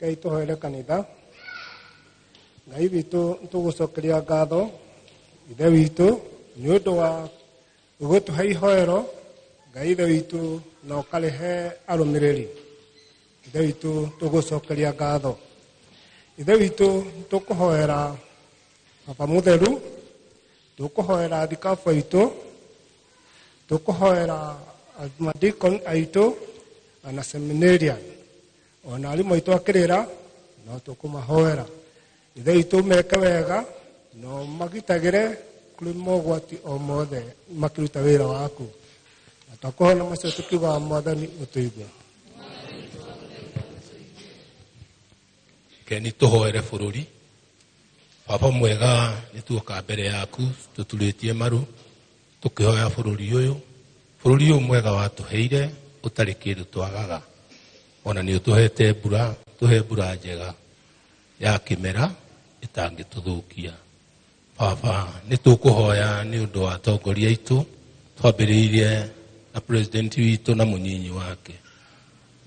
Ngai tũhoere kanitha. Ngai witũ tũgũcokeria ngatho ithe witũ nĩ ũndũ wa gũtũhe ihoero. Ngai ithe witũ na ũkarehe arũmĩrĩri. Ithe witũ tũgũcokeria ngatho. Ithe witũ tũkũhoera Baba Mũtheru, tũkũhoera thikabu aitũ, tũkũhoera madikon aitũ na seminarian, ona arimũ aitũ akĩrĩra no tũkũmahoera. Ithe witũ meke wega no magitagĩre kũrĩ mogwati o mothe makĩruta wĩra waku. Na twakũhoya macio tũkiugaga Mwathani ũtũigue. Keni tũhoere bũrũri. Baba mwega, nĩtuoka mbere yaku tũturĩtie maru tũkĩhoya bũrũri ũyũ mwega watũheire ũtarĩ kĩndũ twagaga. Ona nĩ ũtũhete mbura, tũhe mbura njega ya kĩmera ĩtangĩtũthũkia. Baba nĩtũkũhoya nĩ ũndũ wa atongoria aitũ, twambĩrĩirie na president witũ na mũnyinyi wake.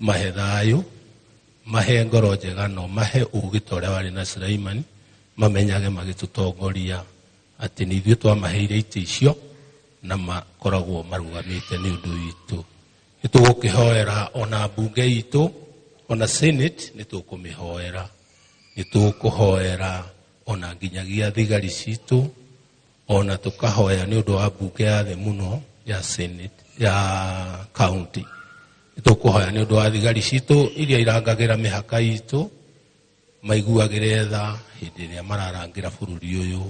Mahe thayũ, mahe ngoro njega, no mahe ũgĩ ta ũrĩa warĩ na Suleiman, mamenyage magĩtũtongoria atĩ nĩ ithuĩ twamaheire itĩ icio na makoragwo marũgamĩte nĩ ũndũ witũ. Nĩtũgũkĩhoera ona mbunge itũ, ona senate nĩtũkũmĩhoera. Nĩtũkũhoera ona nginyagia thigari citũ, ona tũkahoya nĩ ũndũ wa mbunge ya thĩ mũno ya senate ya county. Nĩtũkũhoya nĩ ũndũ wa thigari citũ iria irangagĩra mĩhaka itũ, maiguagĩre tha hĩndĩ ĩrĩa mararangĩra bũrũri ũyũ.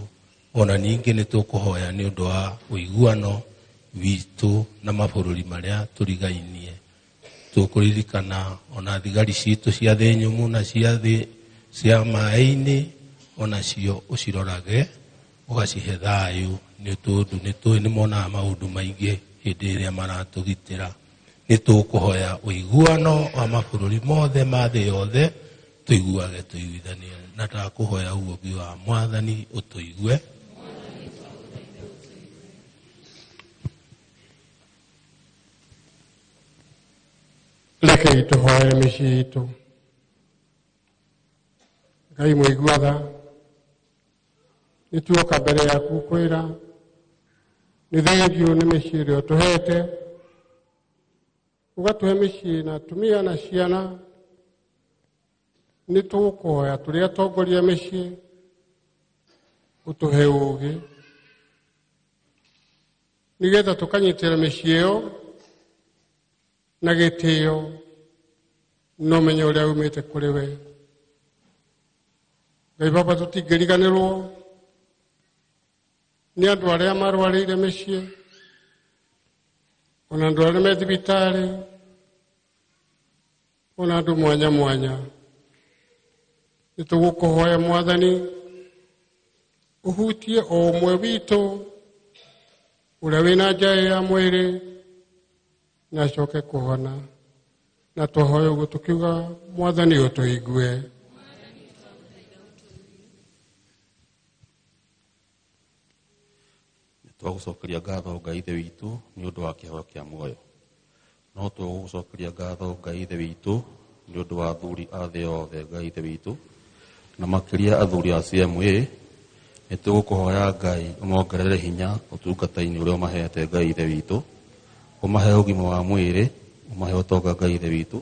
Ona ningĩ nĩtũkũhoya nĩ ũndũ wa ũiguano witũ na mabũrũri marĩa tũrigainie. Tũkũririkana ona thigari citũ cia thĩ nyũmũ na cia thĩ cia maĩ-inĩ, ona cio ũcirorage ũgacihe thayũ, nĩ tondũ nĩtũĩ nĩmonaga maũndũ maingĩ hĩndĩ ĩrĩa maratũgitĩra. Nĩtũkũhoya ũiguano wa mabũrũri mothe ma thĩ yothe, tũiguage tũiguithanie. Na ndakũhoya ũguo ũngĩ wa Mwathani ũtũigue. Rekei tũhoere mĩciĩ itũ. Ngai mũiguaga, nĩtuoka mbere yaku kwĩra nĩ thengiũ nĩ mĩciĩ ĩrĩa ũtũhete, ũgatũhe mĩciĩ na atumia na ciana. Nĩtũgũkũhoya tũrĩ atongoria mĩciĩ, ũtũhe ũũgĩ nĩgetha tũkanyitĩra mĩciĩ ĩyo na gĩtĩo na ũmenyo ũrĩa umĩte kũrĩ we. Ngai Baba, tũtingĩriganĩrwo nĩ andũ arĩa marwarĩire mĩciĩ, ona andũ arĩa me thibitarĩ, ona andũ mwanya mwanya. Nĩtũgũkũhoya Mwathani uhutie o ũmwe witũ ũrĩa wĩna njae ya mwĩrĩ na acoke kũhona, na tũhoya ũguo tũkiuga Mwathani ũtũigue. Twagucokeria ngatho Ngai Ithe witũ nĩ ũndũ wa kĩheo kĩa muoyo. No twagucokeria ngatho Ngai Ithe witũ nĩ ũndũ wa athuri a thĩ yothe Ngai Ithe witũ, na makĩria athuri a CMA. Nĩ tũgũkũhoya Ngai ũmongerere hinya ũtungata-inĩ ũrĩa ũmahete Ngai Ithe witũ, ũmahe ũgima wa mwĩrĩ, ũmahe ũtonga Ngai Ithe witũ,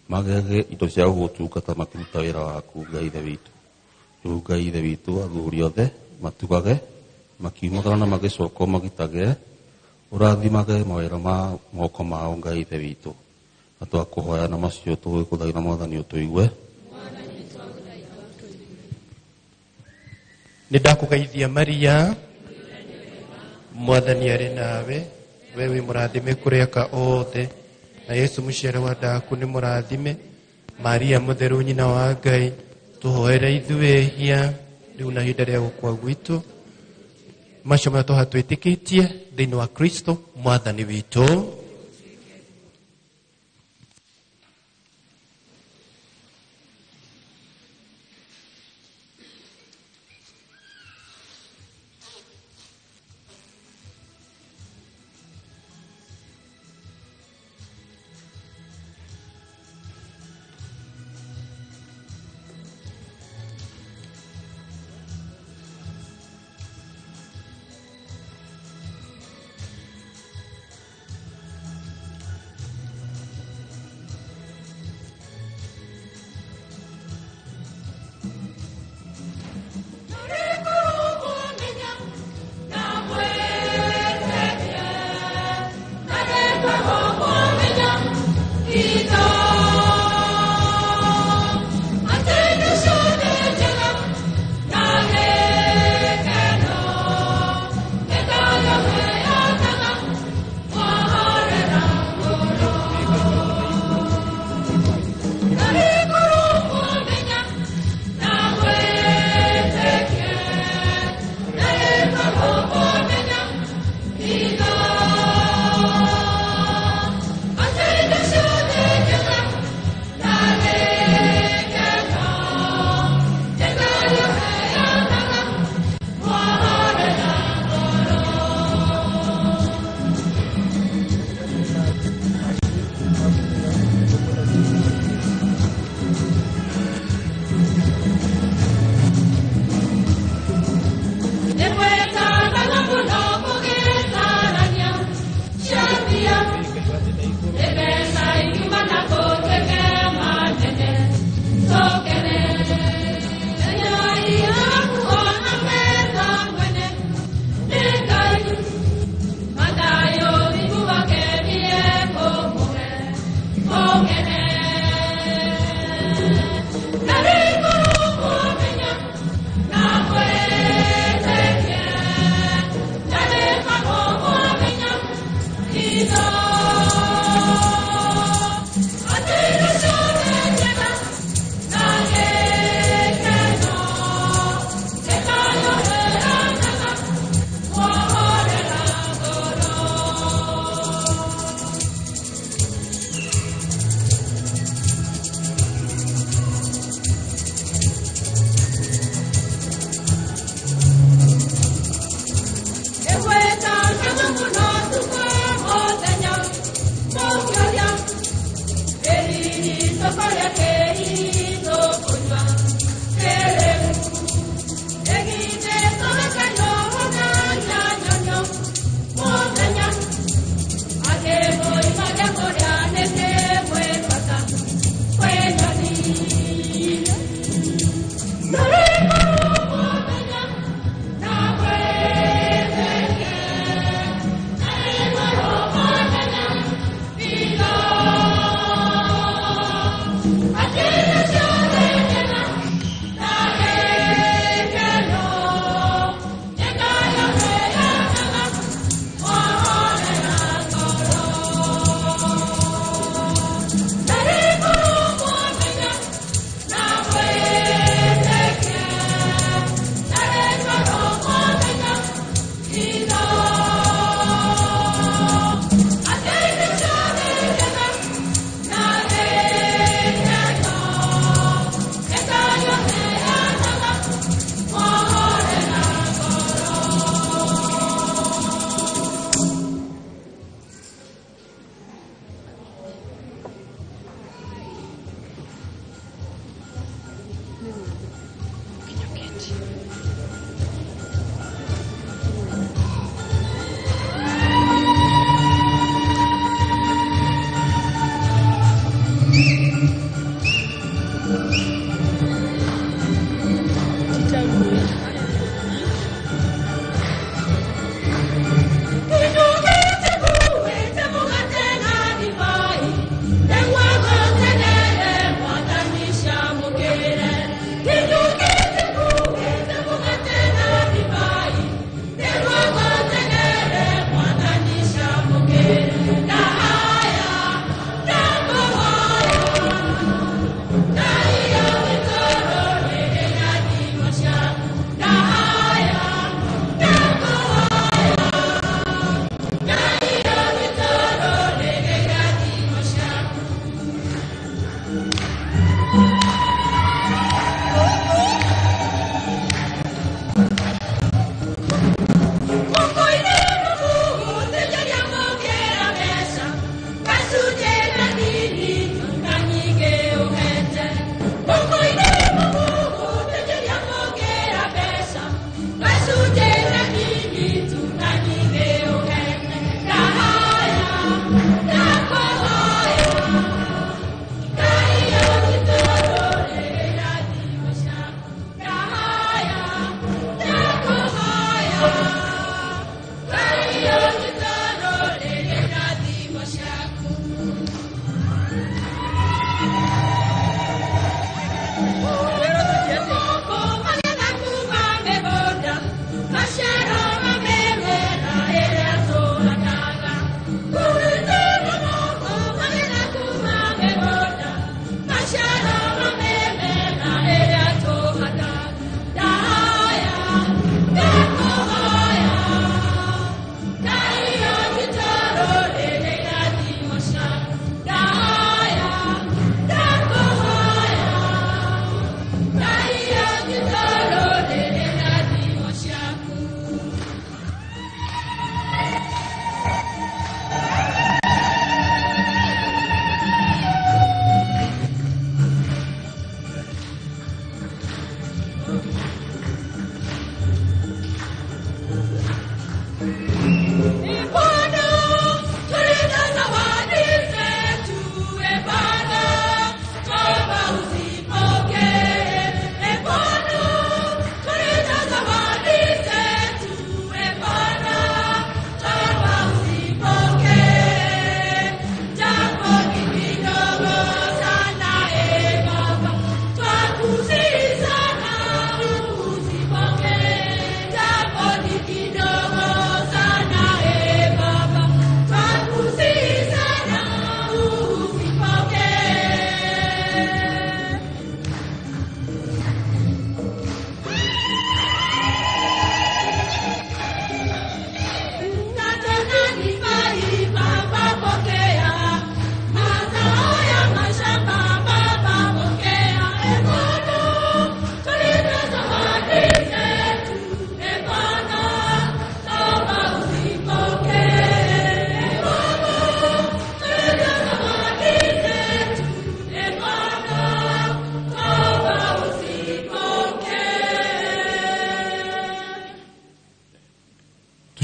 magege indo cia gũgũtungata makĩruta wĩra waku Ngai Ithe witũ. Rĩu Ngai Ithe witũ athuri othe matugage makiumagara na magĩcoka magitagĩre, ũrathimage mawĩra ma moko mao Ngai Ithe witũ. Na twakũhoya na macio tũgĩkũthaitha Mwathani ũtũigue. Nĩ ndakũgeithia Maria, Mwathani arĩ nawe, we wĩ mũrathime kũrĩ aka othe, na Yesu mũciari wa ndaku nĩ mũrathime. Maria mũtheru nyina wa Ngai, tũhoere ithuĩ ehia rĩu na ihinda rĩa gũkua gwitũ. Macio marĩa twaha twĩtĩkĩtie thĩinĩ wa Kristo Mwathani witũ.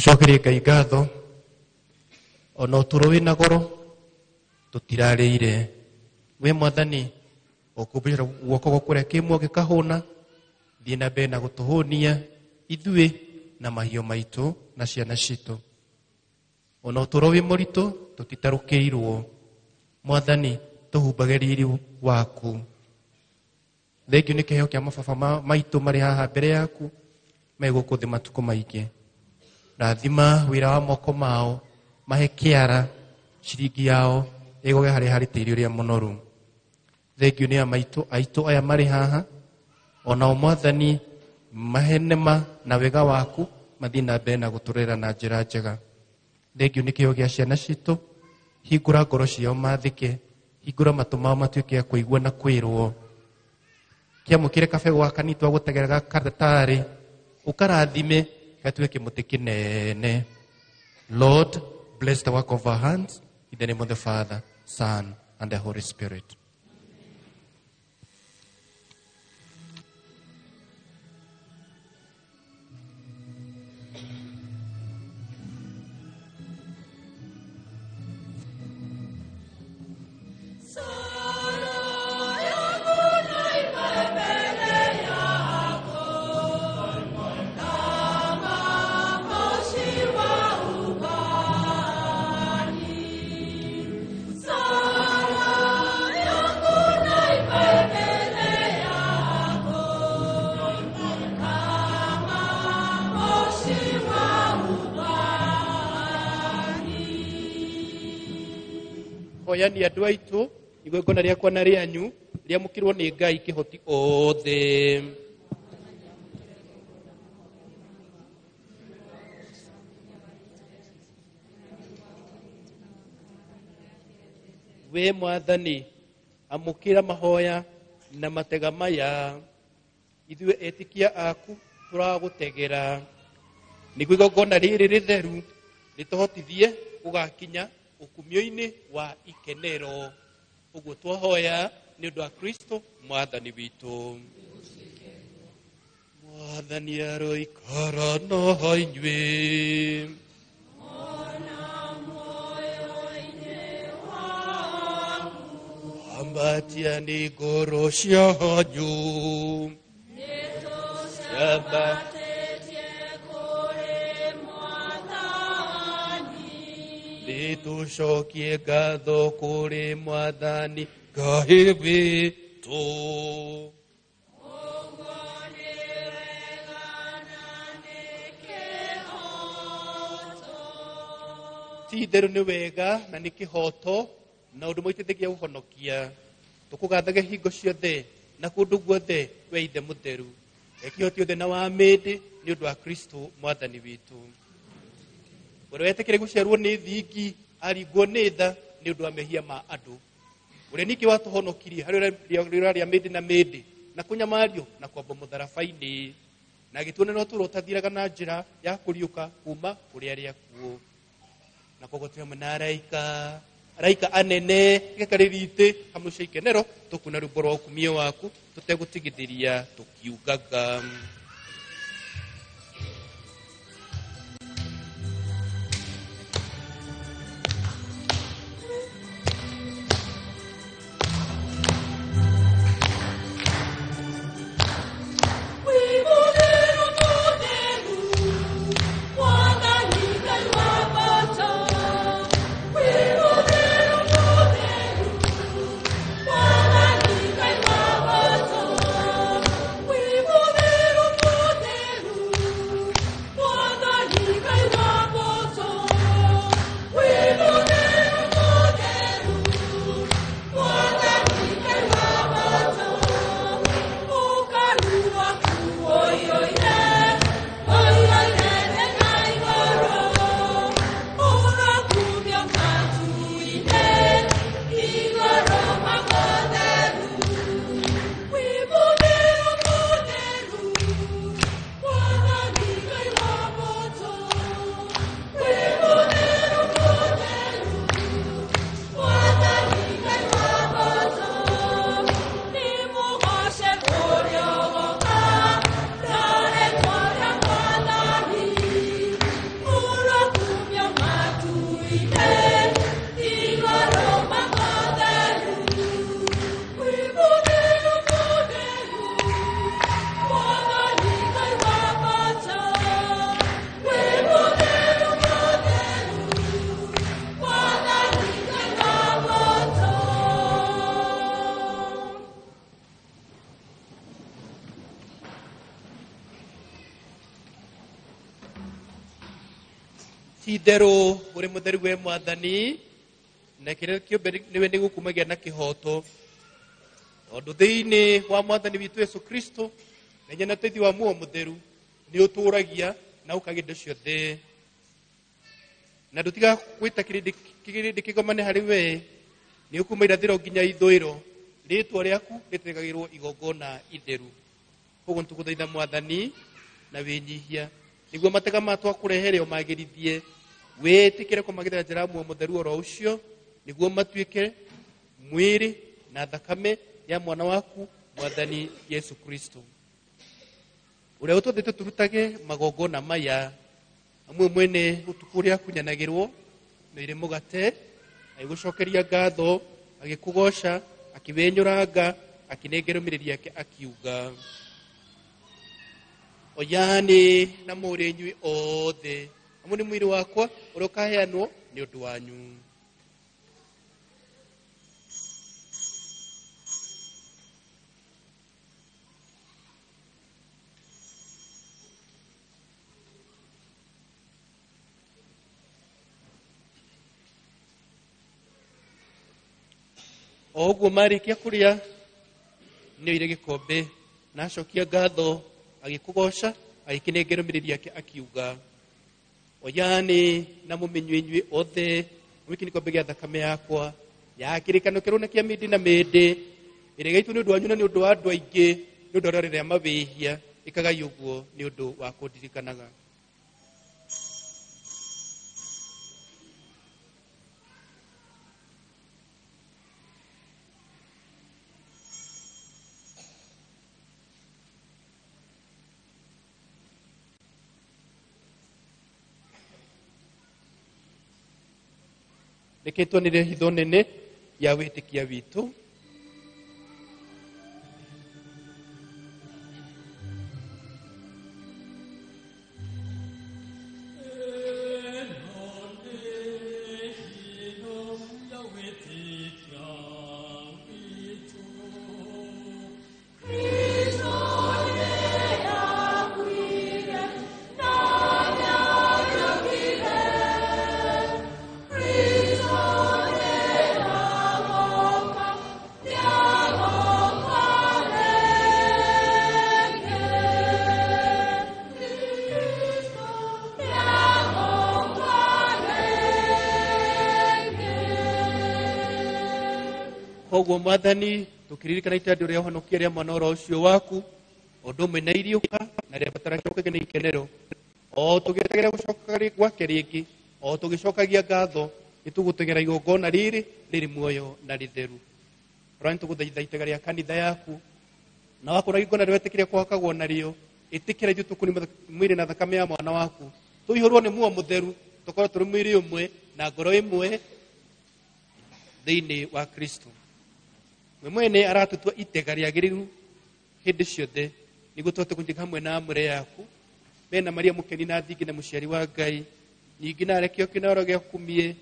tucokerie Ngai ngatho ona uturo wina goro tutirarĩire we Mwathani ukumbĩra guoko gwaku kimwe gikahuna thiĩ na mbere na gũtũhũnia ithuĩ na mahiũ maitũ na ciana citũ ona uturo wi mũritũ tutitarũkĩirwo Mwathani tuhumbage riri waku thengio nĩ kĩheo kĩa mababa maitũ marĩ haha mbere yaku megũkũ thĩ matukũ maingĩ rathima wĩra wa moko mao mahe kĩara ciringi yao ĩgũge harĩa harĩ tĩĩri ũrĩa mũnoru thengio nĩ aitũ aya marĩ haha ona Mwathani mahe nema na wega waku mathiĩ na mbere na gũtũrera na njĩra njega thengio nĩ kĩheo gĩa ciana citũ hingũra ngoro ciao mathĩke hingũra matũ mao matuĩke ya kũigua na kwĩrwo kĩamũkĩre kabegũ gaka nitwa gũtegera karataarĩ ũkarathime gatuĩke mũtĩ kĩnene. Lord, bless the work of our hands in the name of the Father, Son, and the Holy Spirit. hoyani andũ aitũ igongona rĩakwa na rĩanyu rĩamũkĩrwo nĩ Ngai kĩhoti othe. We Mwathani, amũkĩra mahoya na matega maya, ithuĩ etĩkia aku tũragũtegera, nĩguo igongona rĩrĩ rĩtheru rĩtũhotithie gũgakinya ũkumio-inĩ wa ikenero. Ũguo twahoya nĩ ũndũ wa Kristo Mwathani witũ. Mwathani aroikara na inyuĩ. Ambatiani ngoro cianyu. Nĩtũcokie ngatho kũrĩ Mwathani Ngai witũ. Ti-itherũ nĩ wega na nĩ kĩhoto na ũndũ mũitĩthĩkia ũhonokia. Tũkũgathaga hingo ciothe na kũndũ guothe we Ithe mũtheru. Ekĩhoti othe na wa mĩndĩ nĩ ũndũ wa Kristo Mwathani witũ. Ũrĩa wetĩkĩre gũciarwo nĩ thingi aringwo nĩ tha nĩ ũndũ wa mehia ma andũ. Ũrĩa ningĩ watũhonokirie harĩ ũrĩa mĩndĩ na mĩndĩ na kũnyamario na kwamba mũtharaba-inĩ. Na agĩtuonia no tũrwo tathiraga na njĩra ya kũriũka kuma kũrĩ arĩa akuũ. Na koguo twĩ hamwe na araika anene gĩkarĩrĩte hamwe cia ikenero tũkuna rwĩmbo rwa ũkumio waku tũtegũtigithĩria tũkiugaga. Ti-itherũ ũrĩ mũtheru we Mwathani na kĩrĩa kĩũmbe nĩwe nĩgũkumagia na kĩhoto. Tondũ thĩinĩ wa Mwathani witũ Yesu Kristo na nyena ũteithio wa Muoyo Mũtheru nĩ ũtũũragia na ũkagĩa indo ciothe. Na ndũtiga gwĩta kĩrĩndĩ kĩgomane harĩ we, nĩ ũkuma irathĩro nginya ithũĩro. Rĩĩtwa rĩaku rĩtegagĩrwo igongona itheru. Koguo nĩtũgũthaitha Mwathani na wĩnyihia nĩguo matega matwakũrehere ũmagĩrithie, wĩtĩkĩre kũmagĩthĩra njĩra ya Muoyo Mũtheru oro ũcio, nĩguo matuĩke mwĩrĩ na thakame ya mwana waku Mwathani Yesu Kristo. Ũrĩa ũtũthĩte tũrutage magongona maya, amwe mwene ũtukũ ũrĩa akunyanagĩrwo na irĩ mũgate, agĩgũcokeria ngatho, agĩkũgoca, akĩwenyũranga, akĩnengera ũmĩrĩri yake akiuga, oyani na mũrĩ inyuĩ othe, amwe nĩ mwĩrĩ wakwa ũrĩa ũkaheanwo nĩ ũndũ wanyu. oguo marikia kuria nĩ ire gikombe na acokia ngatho agikugoca agikinengera miriri yake akiuga oyani na mumenywe inywe othe wiki nikombe gya thakame yakwa ya kirikano kiruna kia mindi na mindi ire gaitu ni undu wanyu na ni undu wa andu aingi ni undu rĩrĩa mabĩhia ikagai ũguo ni undu wa kũndirikanaga. Reke tuonere hitho nene ya wĩtĩkia witũ. Koguo mwathani tukiririkana itendo rĩa ũhonokia rĩa mwana ũcio waku ũndũ ũmwe na iriũka na rĩa bataracokagia na ikenero o tũgĩeterera gũcoka gwake rĩngĩ o tũgĩcokagia ngatho nĩ tũgũtegera igongona rĩrĩ muoyo na rĩtheru. Rora nĩ tũgũthaitha itega rĩa kanitha yaku na wakũra igongona rĩwetĩkĩria kwakagwo narĩo ĩtĩkĩra ithuĩ tũkũni mwĩrĩ na thakame ya mwana waku tũihũrwo nĩ muoyo mũtheru tũkorwo tũrĩ mwĩrĩ ũmwe na ngoro ĩmwe thĩinĩ wa Kristo. We mwene aratutua itega rĩagĩrĩru hĩndĩ ciothe nĩguo tũhote kũnyiga hamwe na amũre yaku mena Maria mũkeni na thingi na mũciari wa Ngai ningĩ na arekio kĩnoro gĩa kumie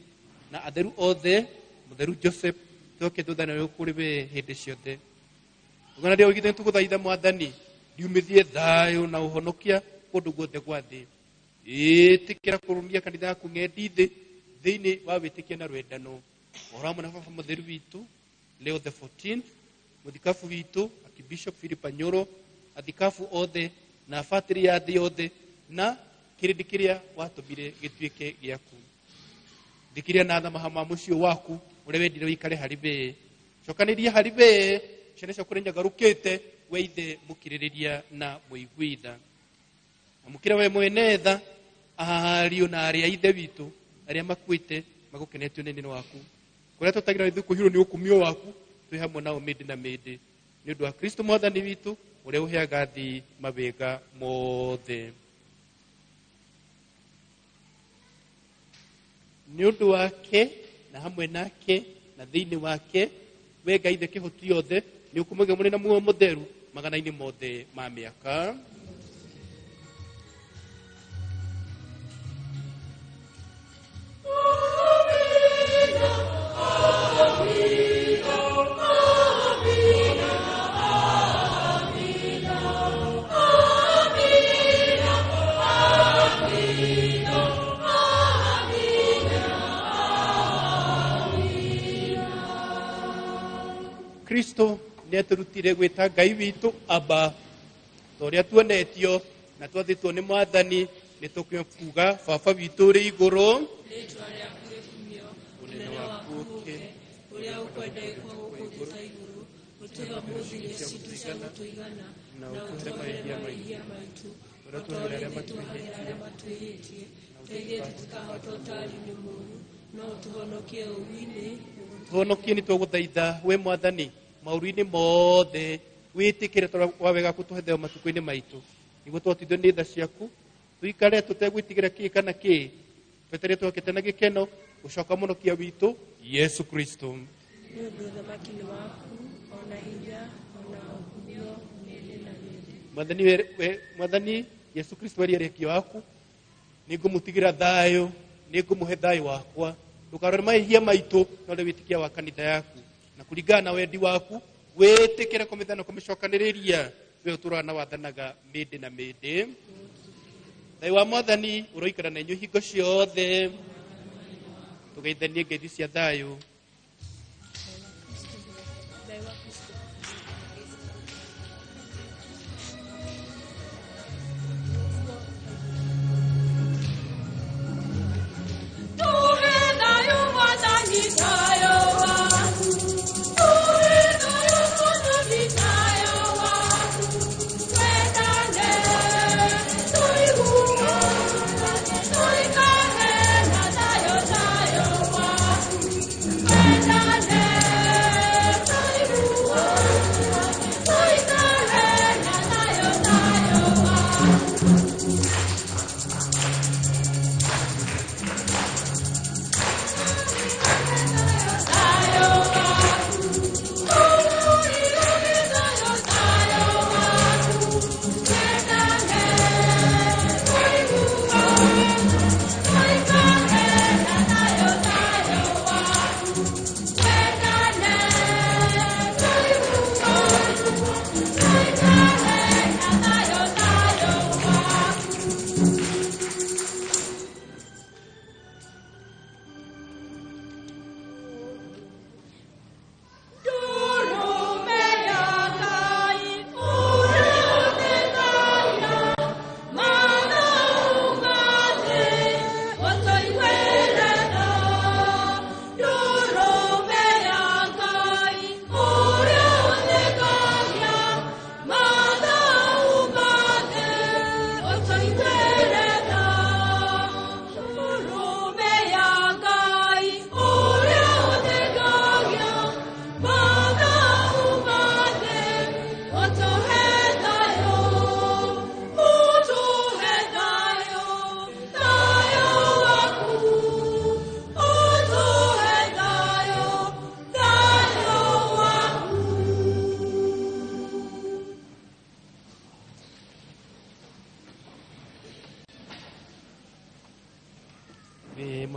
na atheru othe mũtheru Joseph tũke tũthanĩre kũrĩ we hĩndĩ ciothe. Tũgana rĩo igithĩ tũgũthaitha mwathani ndiumithie thayũ na ũhonokia kũndũ guothe gwa thĩ. Ĩtĩkĩra kũrũmia kanitha yaku ng'endithi thĩinĩ wa wĩtĩkia na rwendano o hamwe na baba mũtheru witũ Leo the 14th, muthikabu witũ Archbishop Philip Anyoro, athikabu othe na abatĩri ya thĩ yothe na kĩrĩndĩ kĩrĩa watũmire gĩtuĩke gĩaku. Thikĩria na tha mahama mũciĩ waku ũrĩa wendire ũikare harĩ we. Cokanĩria harĩ we ciana ciaku ũrĩa nyagarũkĩte we ithe mũkirĩrĩria na mũiguitha. Amũkĩra we mwene tha ariũ na arĩa a ithe witũ arĩa makuĩte magũkenetio nĩ neno waku. Kũrĩa tũtagĩra ithuĩ kũhirwo nĩ ũkumio waku twĩ hamwe nao mĩndĩ na mĩndĩ nĩ ũndũ wa Kristo mwathani witũ ũrĩa ũheaga thĩ mawega mothe. Nĩ ũndũ wake na hamwe nake na thĩinĩ wake we Ngai ithe kĩhoti yothe nĩ ũkũmũgĩa mũrĩ na muoyo mũtheru magana-inĩ mothe ma mĩaka. Kristo nĩ atũrutire gwĩta Ngai witũ Aba. Torĩa tuonetio na twathĩtwo nĩ mwathani nĩ tũkuga baba witũ ũrĩ igũrũ. Rĩĩtwa rĩaku rĩkumio, ũnene waku ũũke, ũrĩa ũkwendekwo gũkũ thĩ ta igũrũ, ũtũhe ũmũthĩ irio citũ cia gũtũigana na ũtũhe mahĩtia maitũ o ta ũrĩa tũtũhagĩra arĩa matwĩhĩtie, tũteithie tũtikahotwo ũtaari-inĩ mũũru no ũtũhonokie ũũru-inĩ. Tũhonokie nĩ twagũthaitha we mwathani maũru-inĩ mothe wĩtĩkĩre tondũ wa wega gũtũhe thayũ matukũ-inĩ maitũ nĩguo twatithio nĩ tha ciaku tuikare tũtegwĩtigĩra kĩ kana kĩ twetereire twakĩte na gĩkeno gũcoka mũnokia witũ Yesu Kristo. Nĩ ũndũ ũthamaki nĩ waku ona hinya ona ũkumio mĩĩrĩ na mĩĩrĩ. Mwathani Yesu Kristo arĩ rekio waku nĩngũmũtigĩra thayũ nĩngũmũhe thayũ wakwa ndũkarore mahĩtia maitũ no ũrĩa wĩtĩkia wa kanitha yaku na kũringana na wendi waku wĩtĩkĩre kũmĩthana kũmĩcokanĩrĩria we ũtũũraga na wathanaga mĩndĩ na mĩndĩ. Thayũ wa mwathani ũroikara na inyuĩ hingo ciothe tũgeithanie ngeithi cia thayũ.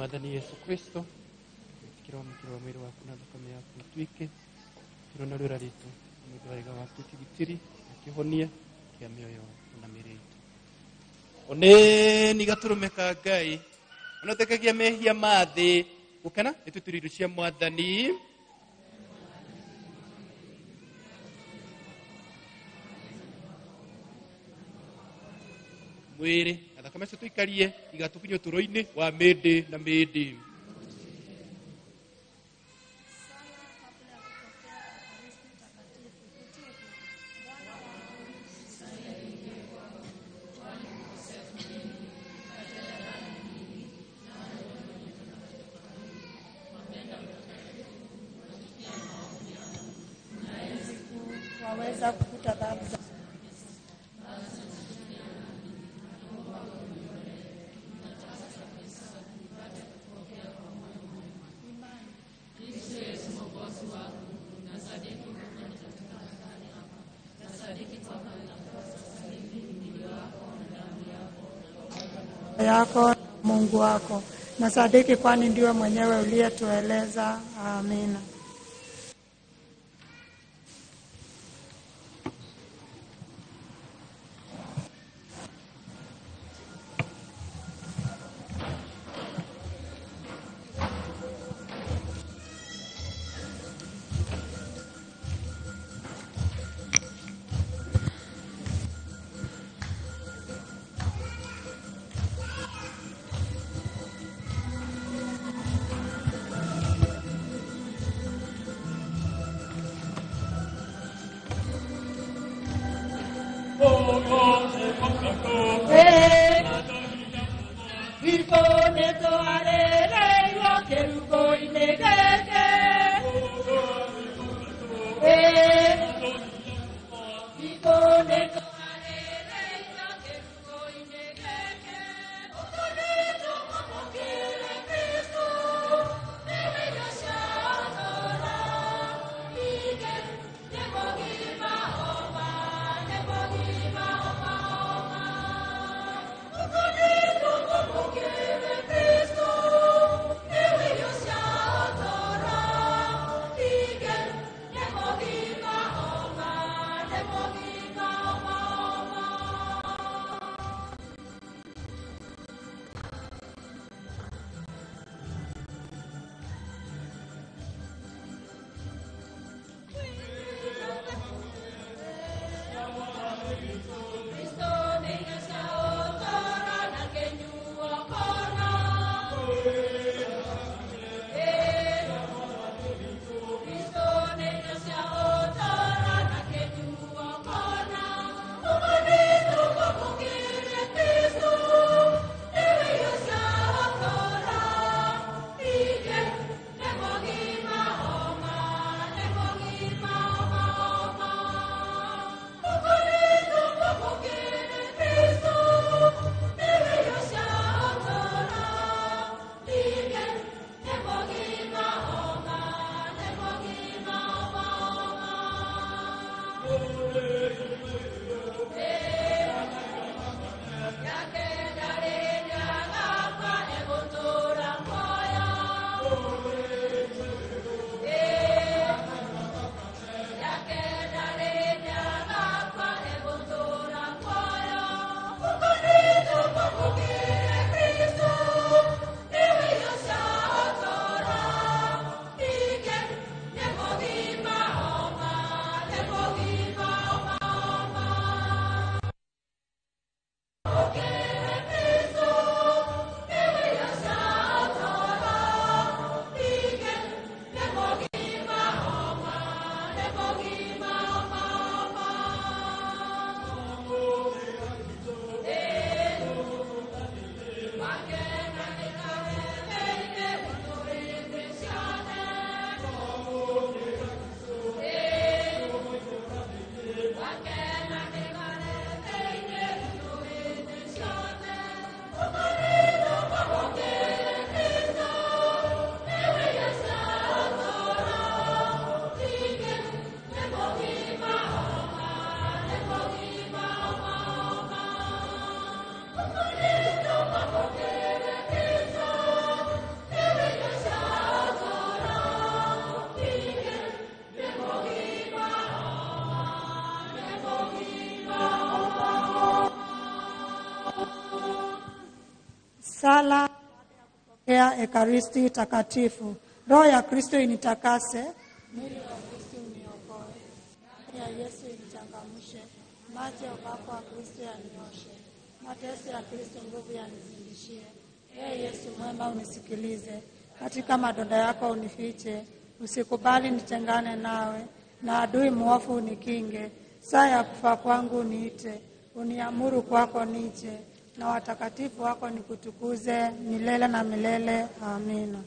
mwathani Yesu Kristo kirwa mwiri waku na thakame yaku ituike kirona rwira ritu mwiri waiga waku kigitiri akihonia kia mioyo na mĩĩrĩ itu oneni gaturume ka Ngai onotekagia mehia mathi gukena nituturiru cia mwathani mwĩrĩ na thakame cio tuikarie igatukinya ũtũro-inĩ wa mĩndĩ na mĩndĩ. Waweza kufuta dhambi za yako Mungu wako na sadiki, kwani ndiwe mwenyewe uliyetueleza. Amina. Sala kupokea Ekaristi takatifu. Roho ya Kristo initakase, mwili wa Kristo uniokoe, damu ya Yesu inichangamshe, maji ya upako wa Kristo yanioshe, mateso ya Kristo nguvu yanizindishie. Ee Yesu mwema unisikilize, katika madonda yako unifiche, usikubali nitengane nawe, na adui mwovu unikinge. Saa ya kufa kwangu uniite, uniamuru kwako nije, na watakatifu wako nikutukuze milele na milele. Amina.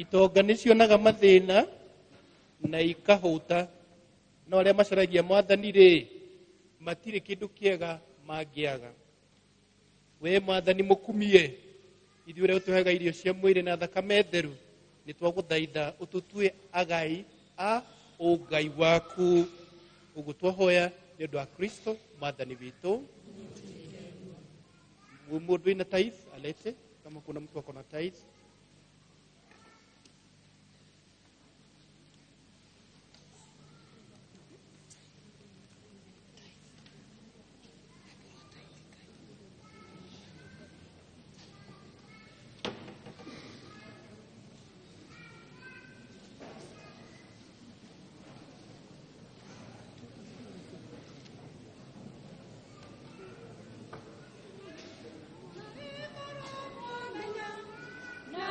itonga nĩ cionaga mathĩna na ikahuta, no arĩa macaragia Mwathani rĩ matirĩ kĩndũ kĩega mangĩaga. We Mwathani mũkumie, ithuĩ ũrĩa ũtũheaga irio cia mwĩrĩ na thakame theru, nĩ twagũthaitha ũtũtue agai a ũngai waku. Ũguo twahoya nĩ ũndũ wa Kristo Mwathani witũ. Mũndũ wĩna tithe alete, kama kuna mtu ako na tithe. Na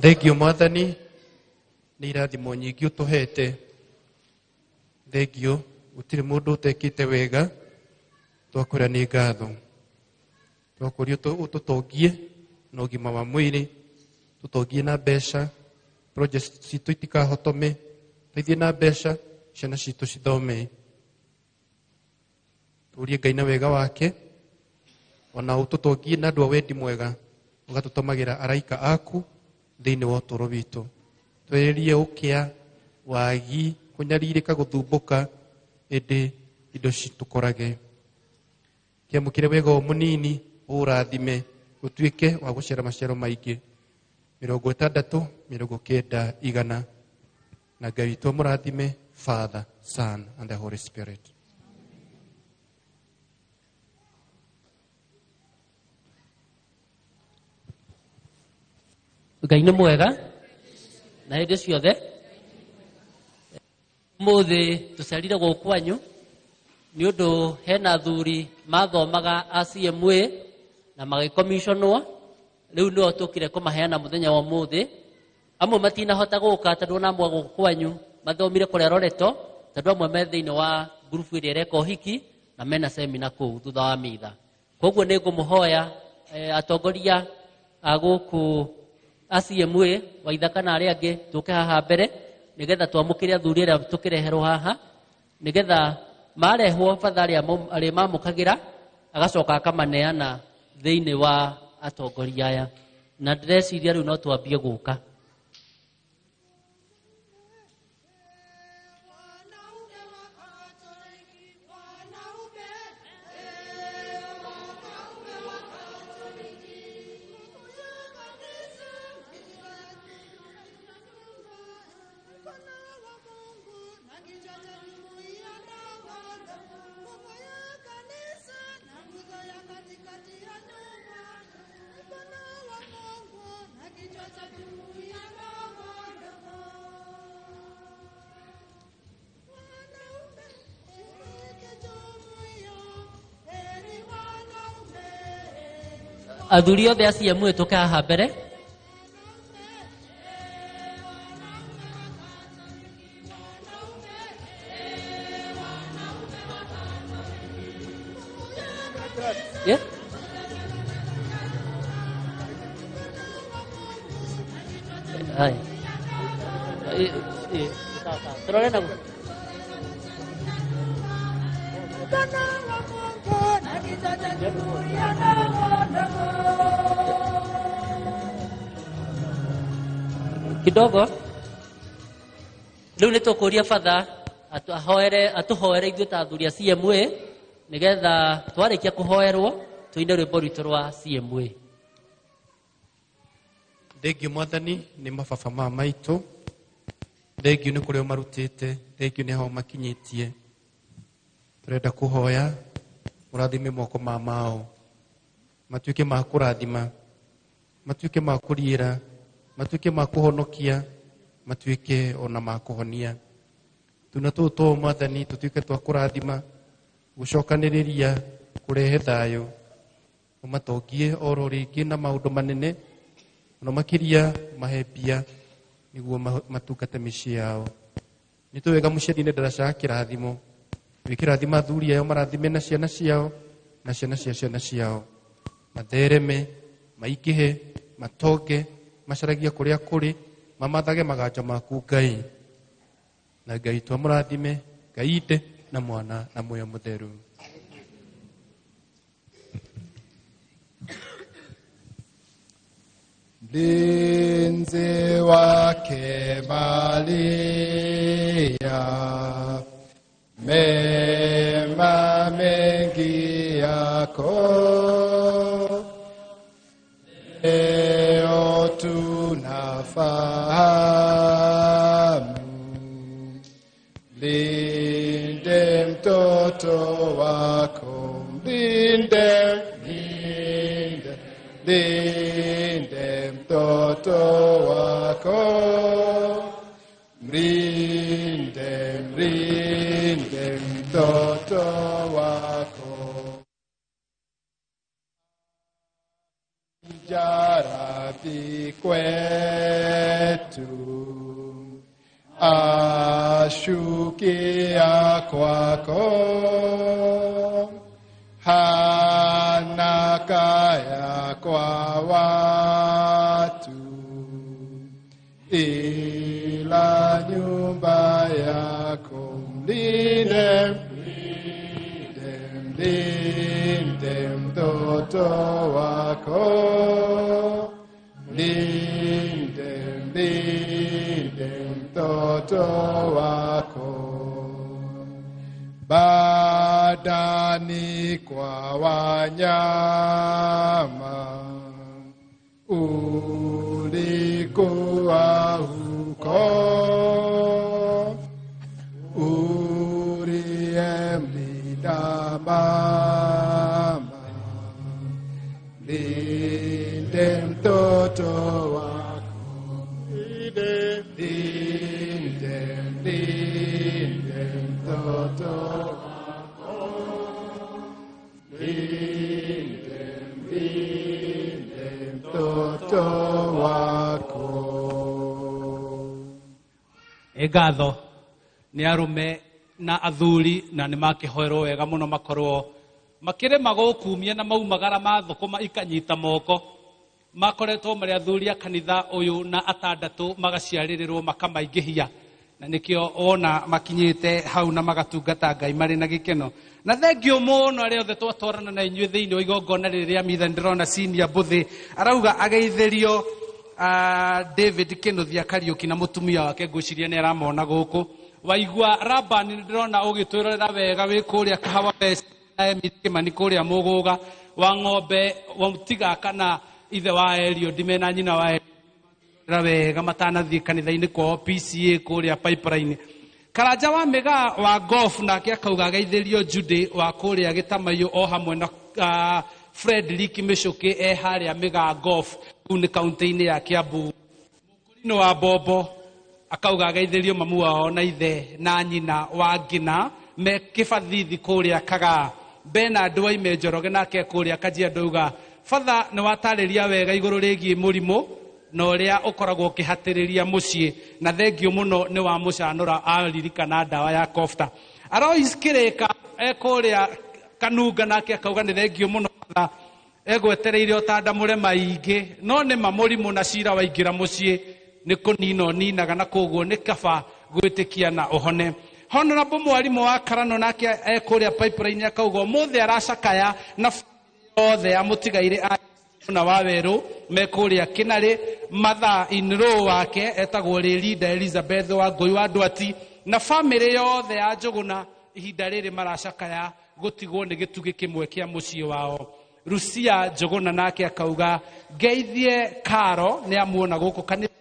Thengio Mwathani nĩ irathimo nyingĩ ũtũhete. Thengio gũtirĩ mũndũ ũtekĩte wega, twakwĩra nĩ ngatho. Twakũria ũtũtongie na ũgima wa mwĩrĩ, tũtongie na mbeca, project citũ itikahotome, tũithie na mbeca, ciana citũ cithome. Tũrie Ngai na wega wake, ona ũtũtongie na andũ a wendi mwega, ũgatũtũmagĩra araika aku thĩinĩ wa ũtũũro witũ. Tweherie ũkĩa, wagi, kũnyarirĩka, gũthumbũka, ĩndĩ indo citũkorage. Kĩamũkĩre wega o mũnini, ũrathime, ũtuĩke wa gũciara maciaro maingĩ. 60, 90, 100. Na Ngai witũ mũrathime, Father, Son, and the Holy Spirit. Ngai nĩ mwega na hĩndĩ ciothe. Mũthĩ tũcerire gũkũ kwanyu nĩ ũndũ hena athuri mathomaga a CMA na magĩkomishonwo. Rĩu nĩo tũkire kũmaheana mũthenya wa ũmũthĩ. Amwe matinahota gũka tondũ ona amwe gũkũ kwanyu mathomire kũrĩa Loreto, tondũ amwe me thĩinĩ wa ngurubu ĩrĩa ĩreka ũhiki na mena semina kũu thutha wa mitha. Koguo nĩ ngũmũhoya atongoria a gũkũ a CMA Waithaka na arĩa angĩ tũke haha mbere nĩgetha twamũkĩre athuri arĩa tũkĩreherwo haha, nĩgetha marehwo batha arĩa mamũkagĩra agacoka akamaneana thĩinĩ wa atongoria aya. Na ndĩreciria rĩu no twambie gũka. Athuri othe a CMA tũke haha mbere. Yeah? Hai. Terus nak. Kidogo rĩu nĩ tũkũria batha atũhoere ithuĩ ta athuri a CMA nĩgetha twarĩkia kũhoerwo tũine rwĩmbo rwitũ rwa CMA. Thengio Mwathani nĩ mababa ma maitũ. Thengio nĩ kũrĩa marutĩte, thengio nĩ hao makinyĩtie. Tũrenda kũhoya ũrathime moko mao, matuĩke ma kũrathima, matuĩke ma kũriĩra, matuĩke ma kũhonokia, matuĩke ona ma kũhonia. Tuna tũtũ Mwathani tũtuĩke twa kũrathima, gũcokanĩrĩria, kũrehe thayũ, ũmatongie oro rĩngĩ na maũndũ manene, ona makĩria mahe mbia nĩguo matungate mĩciĩ yao. Nĩ tũwega mũciari-inĩ ndaracaga kĩrathimo, wĩkĩrathima athuri ao marathime na ciana ciao na ciana cia ciana ciao, mathereme, maingĩhe, matonge, macaragia kũrĩa kũrĩ, mamathage maganja maku Ngai. Na Ngai twamũrathime, Ngai Ithe na Mwana na Muoyo Mũtheru. Mlinzi wake Maria, mema mengi yako leo tunafahamu. Linde mtoto wako, linde mtoto wako, mlinde mtoto wako. Jarabi kwe ashukia kwako, hana kaya kwa watu, ila nyumba yako mlinde, mlinde mtoto wako, mlinde, mlinde mtoto wako, badani kwa wanyama ulikuwa huko, uliyemlinda mama, linde mtoto wako, linde, linde, linde mtoto wako, linde, linde mtoto wako. Egatho ni arume na athuri na ni makihoerwo wega muno makorwo makirema gukumia na maumagara ma thukuma ikanyita moko makoretwo mari athuri a kanitha uyu na atandatu magaciaririrwo makamaingihia na nikio ona makinyite hau na magatungata Ngai mari na gikeno na thengio muno ari othe twatwarana na inyuĩ thĩinĩ wa igongona rĩrĩa mitha ndirona senior Mbuthi arauga ageithĩrio David Kinuthia Kariuki na mutumia wake ngwiciria ni aramona guku waigua Rabani ndirona ugitwirorera wega wi kuria Kahawa West na Kimani kuria Muguga wa ng'ombe wa mutiga kana ithe wa Elio ndimena nyina wa Elio wega matanathie kanitha-inĩ kwa PCA kuria Pipeline Karanja wa Mega wa golf nake akauga geithĩrio Judy wa kuria Gitamayo o hamwe na Frederick Mishuki haria Mega golf kuni kaunti-inĩ ya Kiambu Mukurino wa Bobo akauga geithĩrio mamu wao na ithe na nyina wa Ngina me Kibathithi kuria Kaga Bernard Waime Njoroge nake kuria Kajiado auga father ni watarĩria wega igũrũ rĩgiĩ mũrimũ na ũrĩa ũkoragwo ũkĩhatĩrĩria mũciĩ na thengio mũno ni wa mũcanũra aririkana ndawa ya kofta Alois Kĩrĩka kuria Kanunga nake akauga ni thengio mũno egwetereire ũtandamũre maingĩ no nĩ mũrimũ na cira waingĩra mũciĩ nĩ kũnina ninaga na koguo nĩ kaba gwĩtĩkia na ũhone Honorable mwarimũ wa Karano nake kuria Pipeline akauga mũthĩ aracakaya na othe ya mũtigaire na Waweru me kuria Kinarĩ mother in law wake etagwo Linda Elizabeth wa Ngũi wa Ndwati na family yothe ya Njũgũna ihinda rĩrĩ maracakaya gũtigwo nĩ gĩtugĩ kĩmwe kĩa mũciĩ wao Rusia Njũgũna nake akauga geithie Karo nĩ amuona gũkũ kanitha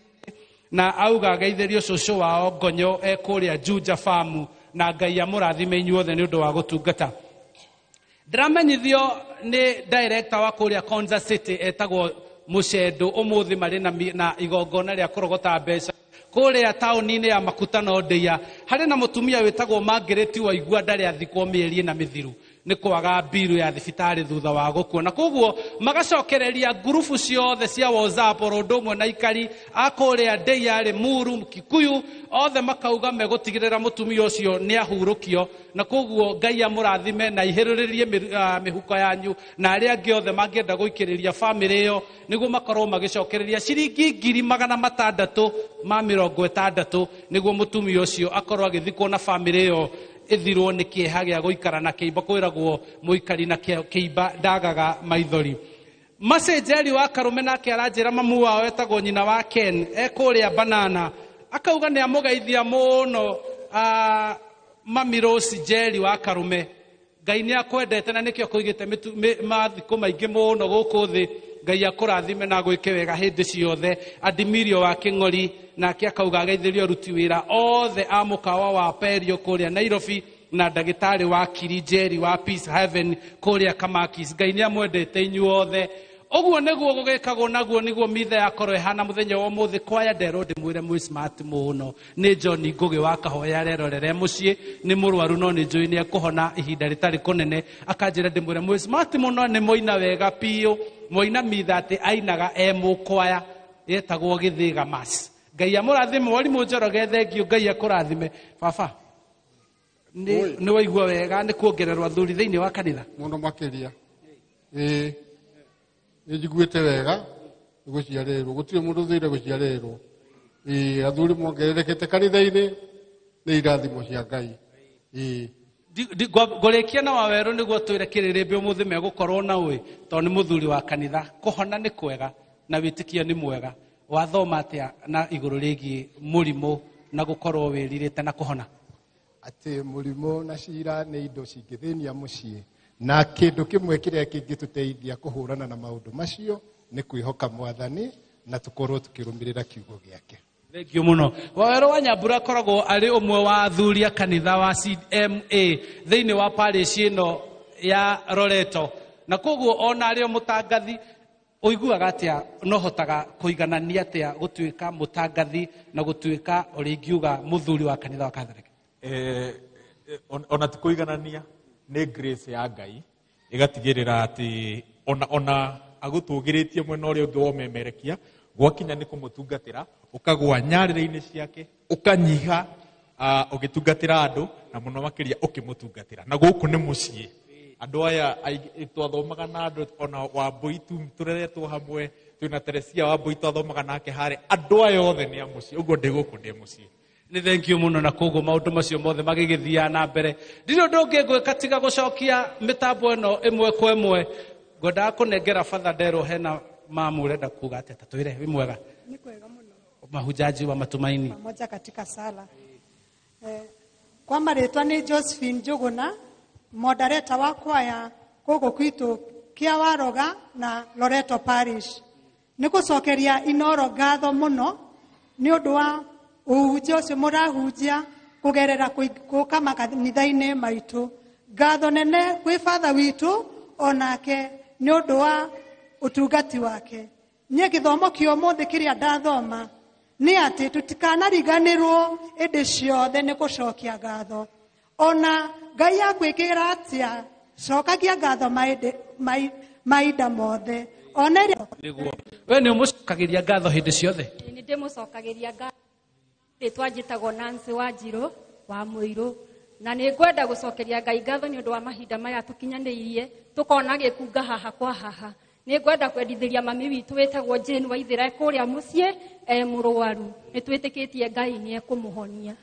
na auga geithĩrio cũcũ wao Ngonyo kuria Juja Farm na Ngai amũrathime inyuothe nĩ ũndũ wa gũtungata Ndiramenyithio nĩ director wa kuria Konza City etagwo Mũcendo ũmũthĩ marĩ na igongona rĩa kũrogota mbeca kuria taũni-inĩ ya Makutano Ndeia harĩ na mũtumia wĩtagwo Margaret Waigua ndarĩ athikwo mĩeri na mĩthiru nĩ kwaga mbiru ya thibitarĩ thutha wa gũkua na koguo magacokereria ngurubu ciothe cia WhatsApp ũndũ ũmwe na ikari a kuria Ndeia Limuru Kikuyu othe makauga megũtigĩrĩra mũtumia ũcio nĩ ahurũkio na koguo Ngai amũrathime na ihĩrĩrie mĩhuko yanyu na arĩa angĩ othe mangĩenda gũikĩrĩria family ĩyo nĩguo makorwo magĩcokereria ciringi 660 nĩguo mũtumia ũcio akorwo agĩthikwo na family ĩyo ithirwo nĩ kĩeha gĩa gũikara na kĩimba kwĩragwo mũikari na kĩimba ndagaga maithori Masejeri wa Karume nake aranjĩra mamu wao etagwo nyina wa Ken kuria Banana akauga nĩ amũgeithia mũno Mami Rose Njeri wa Karume Ngai nĩ akwendete na nĩkĩo kũigĩte mathikũ maingĩ mũno gũkũ thĩ Ngai akũrathime na gwĩke wega hĩndĩ ciothe Adimirio wa Kĩng'ori nake akauga geithĩrio aruti wĩra othe a mũkawa wa Perio kuria Nairobi na ndagĩtarĩ wa Kiri Njeri wa Peace Heaven kuria Kamakis Ngai nĩ amwendete inyuothe ũguo nĩguo gũgĩkagwo naguo nĩguo mitha yakorwo ĩhana mũthenya wa ũmũthĩ kwaya nderwo ndĩmwĩre mwĩ smart mũno nĩ John Ngũgĩ wa Kahoya arerorere mũciĩ nĩ mũrwaru no nĩ njũĩ nĩ ekũhona ihinda rĩtarĩ kũnene akanjĩra ndĩmwĩre mwĩ smart mũno nĩ mũina wega piũ mũina mitha atĩ ainaga mũkwaya yetagwo Gĩthĩga Mass Ngai amũrathime Mwarimũ Njoroge, thengio. Ngai akũrathime. Baba, nĩ waigua wega nĩ kuongererwo athuri thĩinĩ wa kanitha? Mũno makĩria. Nĩ njiguĩte wega gũciarĩrwo. Gũtirĩ mũndũ thĩire gũciarĩrwo. Athuri mongererekete kanitha-inĩ, nĩ irathimo cia Ngai. Ngũrĩkia na Wawerũ nĩguo twĩre kĩrĩrĩmbĩ ũmũthĩ megũkorwo na ũĩ, tondũ nĩ mũthuri wa kanitha. Kũhona nĩ kwega na wĩtĩkia nĩ mwega. Wathoma atĩa na igũrũ rĩgiĩ mũrimũ na gũkorwo wĩrirĩte na kũhona? Atĩ mũrimũ na cira nĩ indo cingĩthĩnia mũciĩ, na kĩndũ kĩmwe kĩrĩa kĩngĩtũteithia kũhũrana na maũndũ macio nĩ kwĩhoka Mwathani na tũkorwo tũkĩrũmĩrĩra kiugo gĩake. Thengio mũno. Wawerũ wa Nyambura akoragwo arĩ ũmwe wa athuri a kanitha wa CMA thĩinĩ wa parish ĩno ya Loreto, na koguo ona arĩ mũtangathi. Ũiguaga atĩa no hotaga kũiganania atĩa gũtuĩka mũtangathi na gũtuĩka ũrĩa ingiuga mũthuri wa kanitha wa Catholic? Ona ti kũiganania, nĩ grace ya Ngai ĩgatigĩrĩra atĩ ona agũtũgĩrĩtie mwena ũrĩa ũngĩ wa ũmemerekia, gwakinya nĩ kũmũtungatĩra, ũkagwa nyarĩrĩ-inĩ ciake, ũkanyiha ũgĩtungatĩra andũ, na mũno makĩria ũkĩmũtungatĩra. Na gũkũ nĩ mũciĩ. Andũ aya twathomaga na andũ, ona Wambui tũreretwo hamwe, twĩna Teresia Wambui twathomaga nake harĩ. Andũ aya othe nĩ a mũciĩ, ũguo ndĩ gũkũ ndĩ mũciĩ. Nĩ thengio mũno, na koguo maũndũ macio mothe magĩgĩthiaga na mbere. Ndirĩ ũndũ ũngĩ ngwĩka tiga gũcokia mĩtambo ĩno ĩmwe kwa ĩmwe. Ngwendaga kũnengera Father Ndero, hena mamu ũrenda kuuga atĩa? Twĩre, wĩ mwega? Ni kwega muno. Mahujaji wa matumaini Pamoja katika sala. Kwa marĩtwa nĩ Josephine Njuguna, moderator wa kwaya gũkũ gwitũ kĩa Waroga na Loreto Parish. Nĩ gũcokeria Inoro ngatho mũno nĩ ũndũ wa ũhunjia ũcio mũrahunjia kũgerera gũka makanitha-inĩ maitũ. Ngatho nene gwĩ Father witũ onake nĩ ũndũ wa ũtungati wake. Niĩ gĩthomo kĩa ũmũthĩ kĩrĩa ndathoma nĩ atĩ tũtikanariganĩrwo hĩndĩ ciothe nĩ gũcokia ngatho. Ona Ngai akwĩkĩra atĩa, cokagia ngatho mahinda mothe. We nĩ ũmũcokagĩria ngatho hĩndĩ ciothe? Nĩ ndĩmũcokagĩria ngatho. Rĩtwa njĩtagwo Nancy Wanjirũ wa Mũirũ, na nĩ ngwenda gũcokeria Ngai ngatho nĩ ũndũ wa mahinda maya tũkinyanĩirie, tũkona gĩkunga haha kwa haha. Nĩ ngwenda kwendithĩria mami witũ wĩtagwo Jane Waithĩra kũrĩa mũciĩ mũrũaru. Nĩ twĩtĩkĩtie Ngai nĩ ekũmũhonia.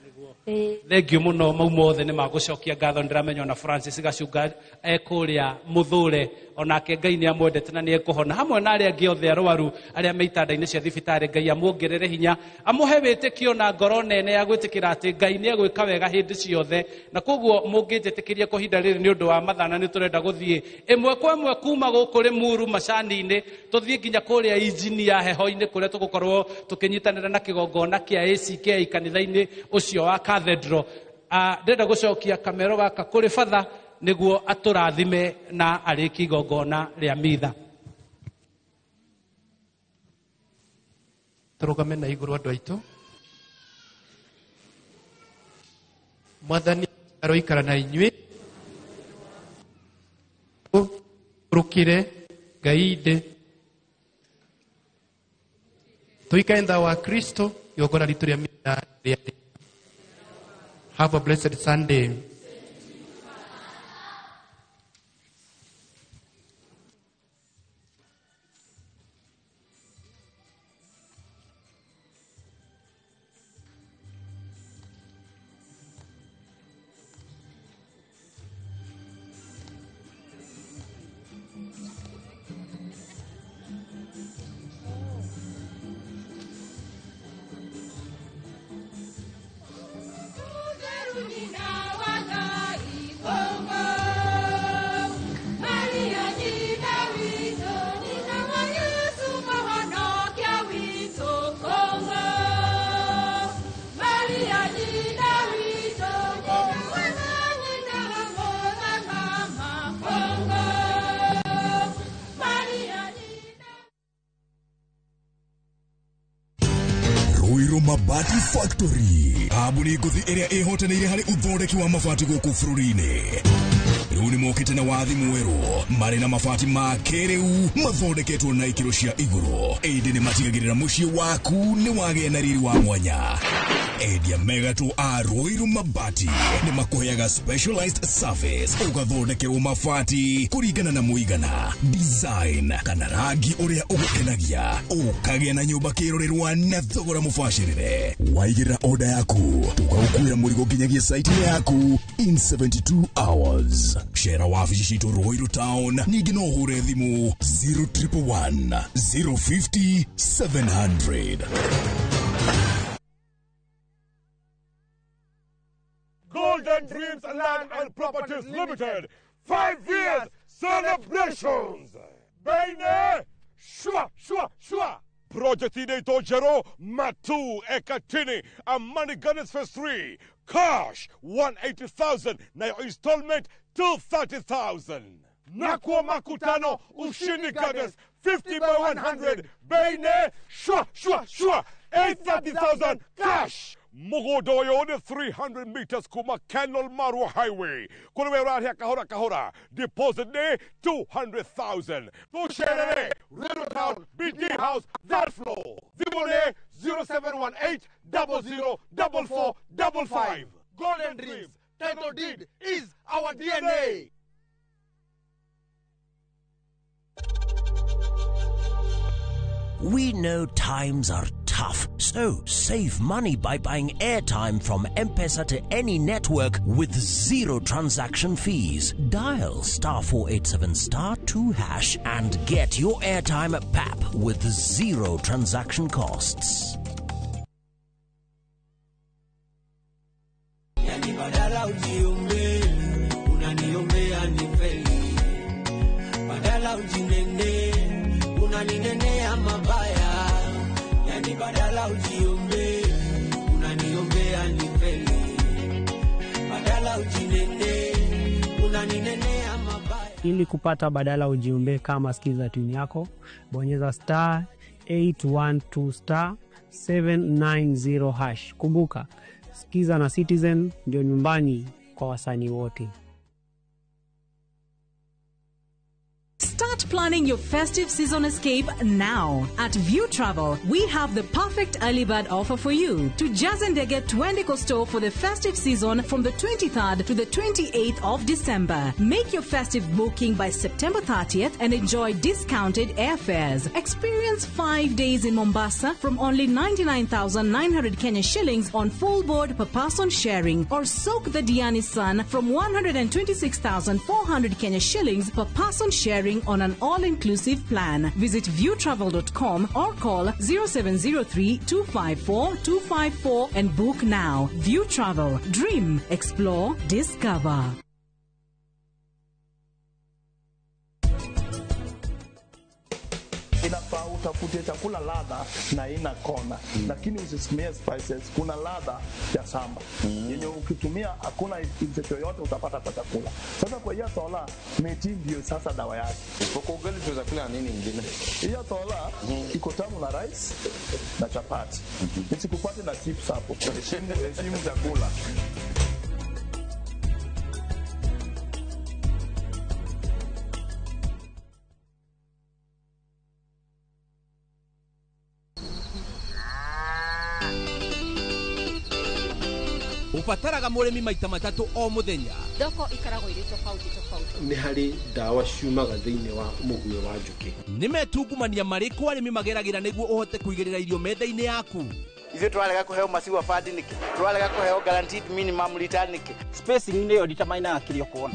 Thengio mũno, mau mothe nĩ magũcokia ngatho. Ndĩramenya ona Francis Gacunga kũrĩa Mũthũre, onake Ngai nĩ amwendete na nĩ ekũhona, hamwe na arĩa angĩ othe arũaru arĩa me itanda-inĩ cia thibitarĩ. Ngai amwongerere hinya, amũhe wĩtĩkio na ngoro nene ya gwĩtĩkĩra atĩ Ngai nĩ egwĩka wega hĩndĩ ciothe. Na koguo mũngĩnjĩtĩkĩria kwa ihinda rĩrĩ nĩ ũndũ wa mathana, nĩ tũrenda gũthiĩ ĩmwe kwa ĩmwe kuma gũkũ Limuru macani-inĩ tũthiĩ nginya kũrĩa injinia heho-inĩ, kũrĩa tũgũkorwo tũkĩnyitanĩra na kĩgongona kĩa ACK kanitha-inĩ ũcio wa Cathedral. Ndĩrenda gũcokia kamero gaka kũrĩ Father nĩguo atũrathime na arĩkie igongona rĩa mitha. Tũrũgame na igũrũ andũ aitũ. Mwathani aroikara na inyuĩ. Rũkire Ngai ndĩ. Tuikae thayũ wa Kristo, igongona ritũ rĩa mitha rĩa ndĩ. Have a blessed Sunday. Mabati Factory, kambuni nguthi ĩrĩa ĩhotanĩire harĩ ũthondeki wa mabati gũkũ bũrũri-inĩ. Riu ni mokite na wathi mweru mari na mafati ma kereu mathondeketwo na ikiro cia iguru. Indi ni matigagirira mucii waku ni wage na riri wa mwanya. Endia Megato a Ruiru Mabati ni makuheaga specialized service ugathondekerwo mabati kuringana na muigana, design kana rangi uria ugukenagia, ukagia na nyumba kirorerwa na thogora mubashirire. Waigirira order yaku tugagukuira murigo nginyagia site yaku in 72 hours. Shera wabici citu Ruiru Town, ningi no hure thimu 0111 050 700. Golden Dreams Land and Properties Limited, 5 years celebrations. Baine, shua. Project inaitwa Jero Matu Ekatini Amani Gardens Phase 3. Cash 180,000 na installment 230,000. Nakwa Makutano Ushini Gardens 50 by 100. Baine, shua. 830,000 cash. Mogodoyo the 300 meters kuma Canal Marwa Highway. Kulewe here kahora. Deposit ne 200,000. To share River Town BG House that floor. Zibone 0718 004455. Golden Dreams. Title deed is our DNA. We know times are tough, so save money by buying airtime from M-Pesa to any network with zero transaction fees. Dial *487*2# and get your airtime PAP with zero transaction costs. Yani badala ujiombe, unaniombea nifeli. Badala ujinene, unaninenea mabaya. Yani badala ujiombe, unaniombea nifeli. Badala ujinene, unaninenea mabaya. Ili kupata badala ujiombe kama skiza tune yako, bonyeza *812*790#. Kumbuka, Skiza na Citizen ndio nyumbani kwa wasanii wote. Start planning your festive season escape now. At View Travel, we have the perfect early bird offer for you. To Jazendege Twende Costo for the festive season from the 23rd to the 28th of December. Make your festive booking by September 30th and enjoy discounted airfares. Experience 5 days in Mombasa from only 99,900 Kenya shillings on full board per person sharing, or soak the Diani Sun from 126,400 Kenya shillings per person sharing on an all-inclusive plan. Visit viewtravel.com or call 0703-254-254 and book now. View Travel. Dream, explore, discover. Inafaa utafute chakula ladha na ina kona, lakini usisimie spices. Kuna ladha ya samba yenye ukitumia hakuna insect yoyote utapata kwa chakula. Sasa kwa hiyo tola meti ndio sasa dawa yake. Kwa ugali tunaweza kula nini nyingine? Hiyo tola iko tamu na rice na chapati. Nisikupate na chips hapo. Heshimu chakula. Ufataraga murimi maita matatu o muthenya. Thoko ikaragwo iri tofauti. Ni hari dawa ciumaga thiini wa muguyo wa njuki. Nimetungumania mariku arimi mageragira niguo uhote kuigirira irio metha-ini yaku. Ithuĩ tũrarega kũheo maciwa fund nĩkĩ? Tũrarega kũheo guaranteed minimum return nĩkĩ? Spacing nĩyo determine akĩrĩa kuona.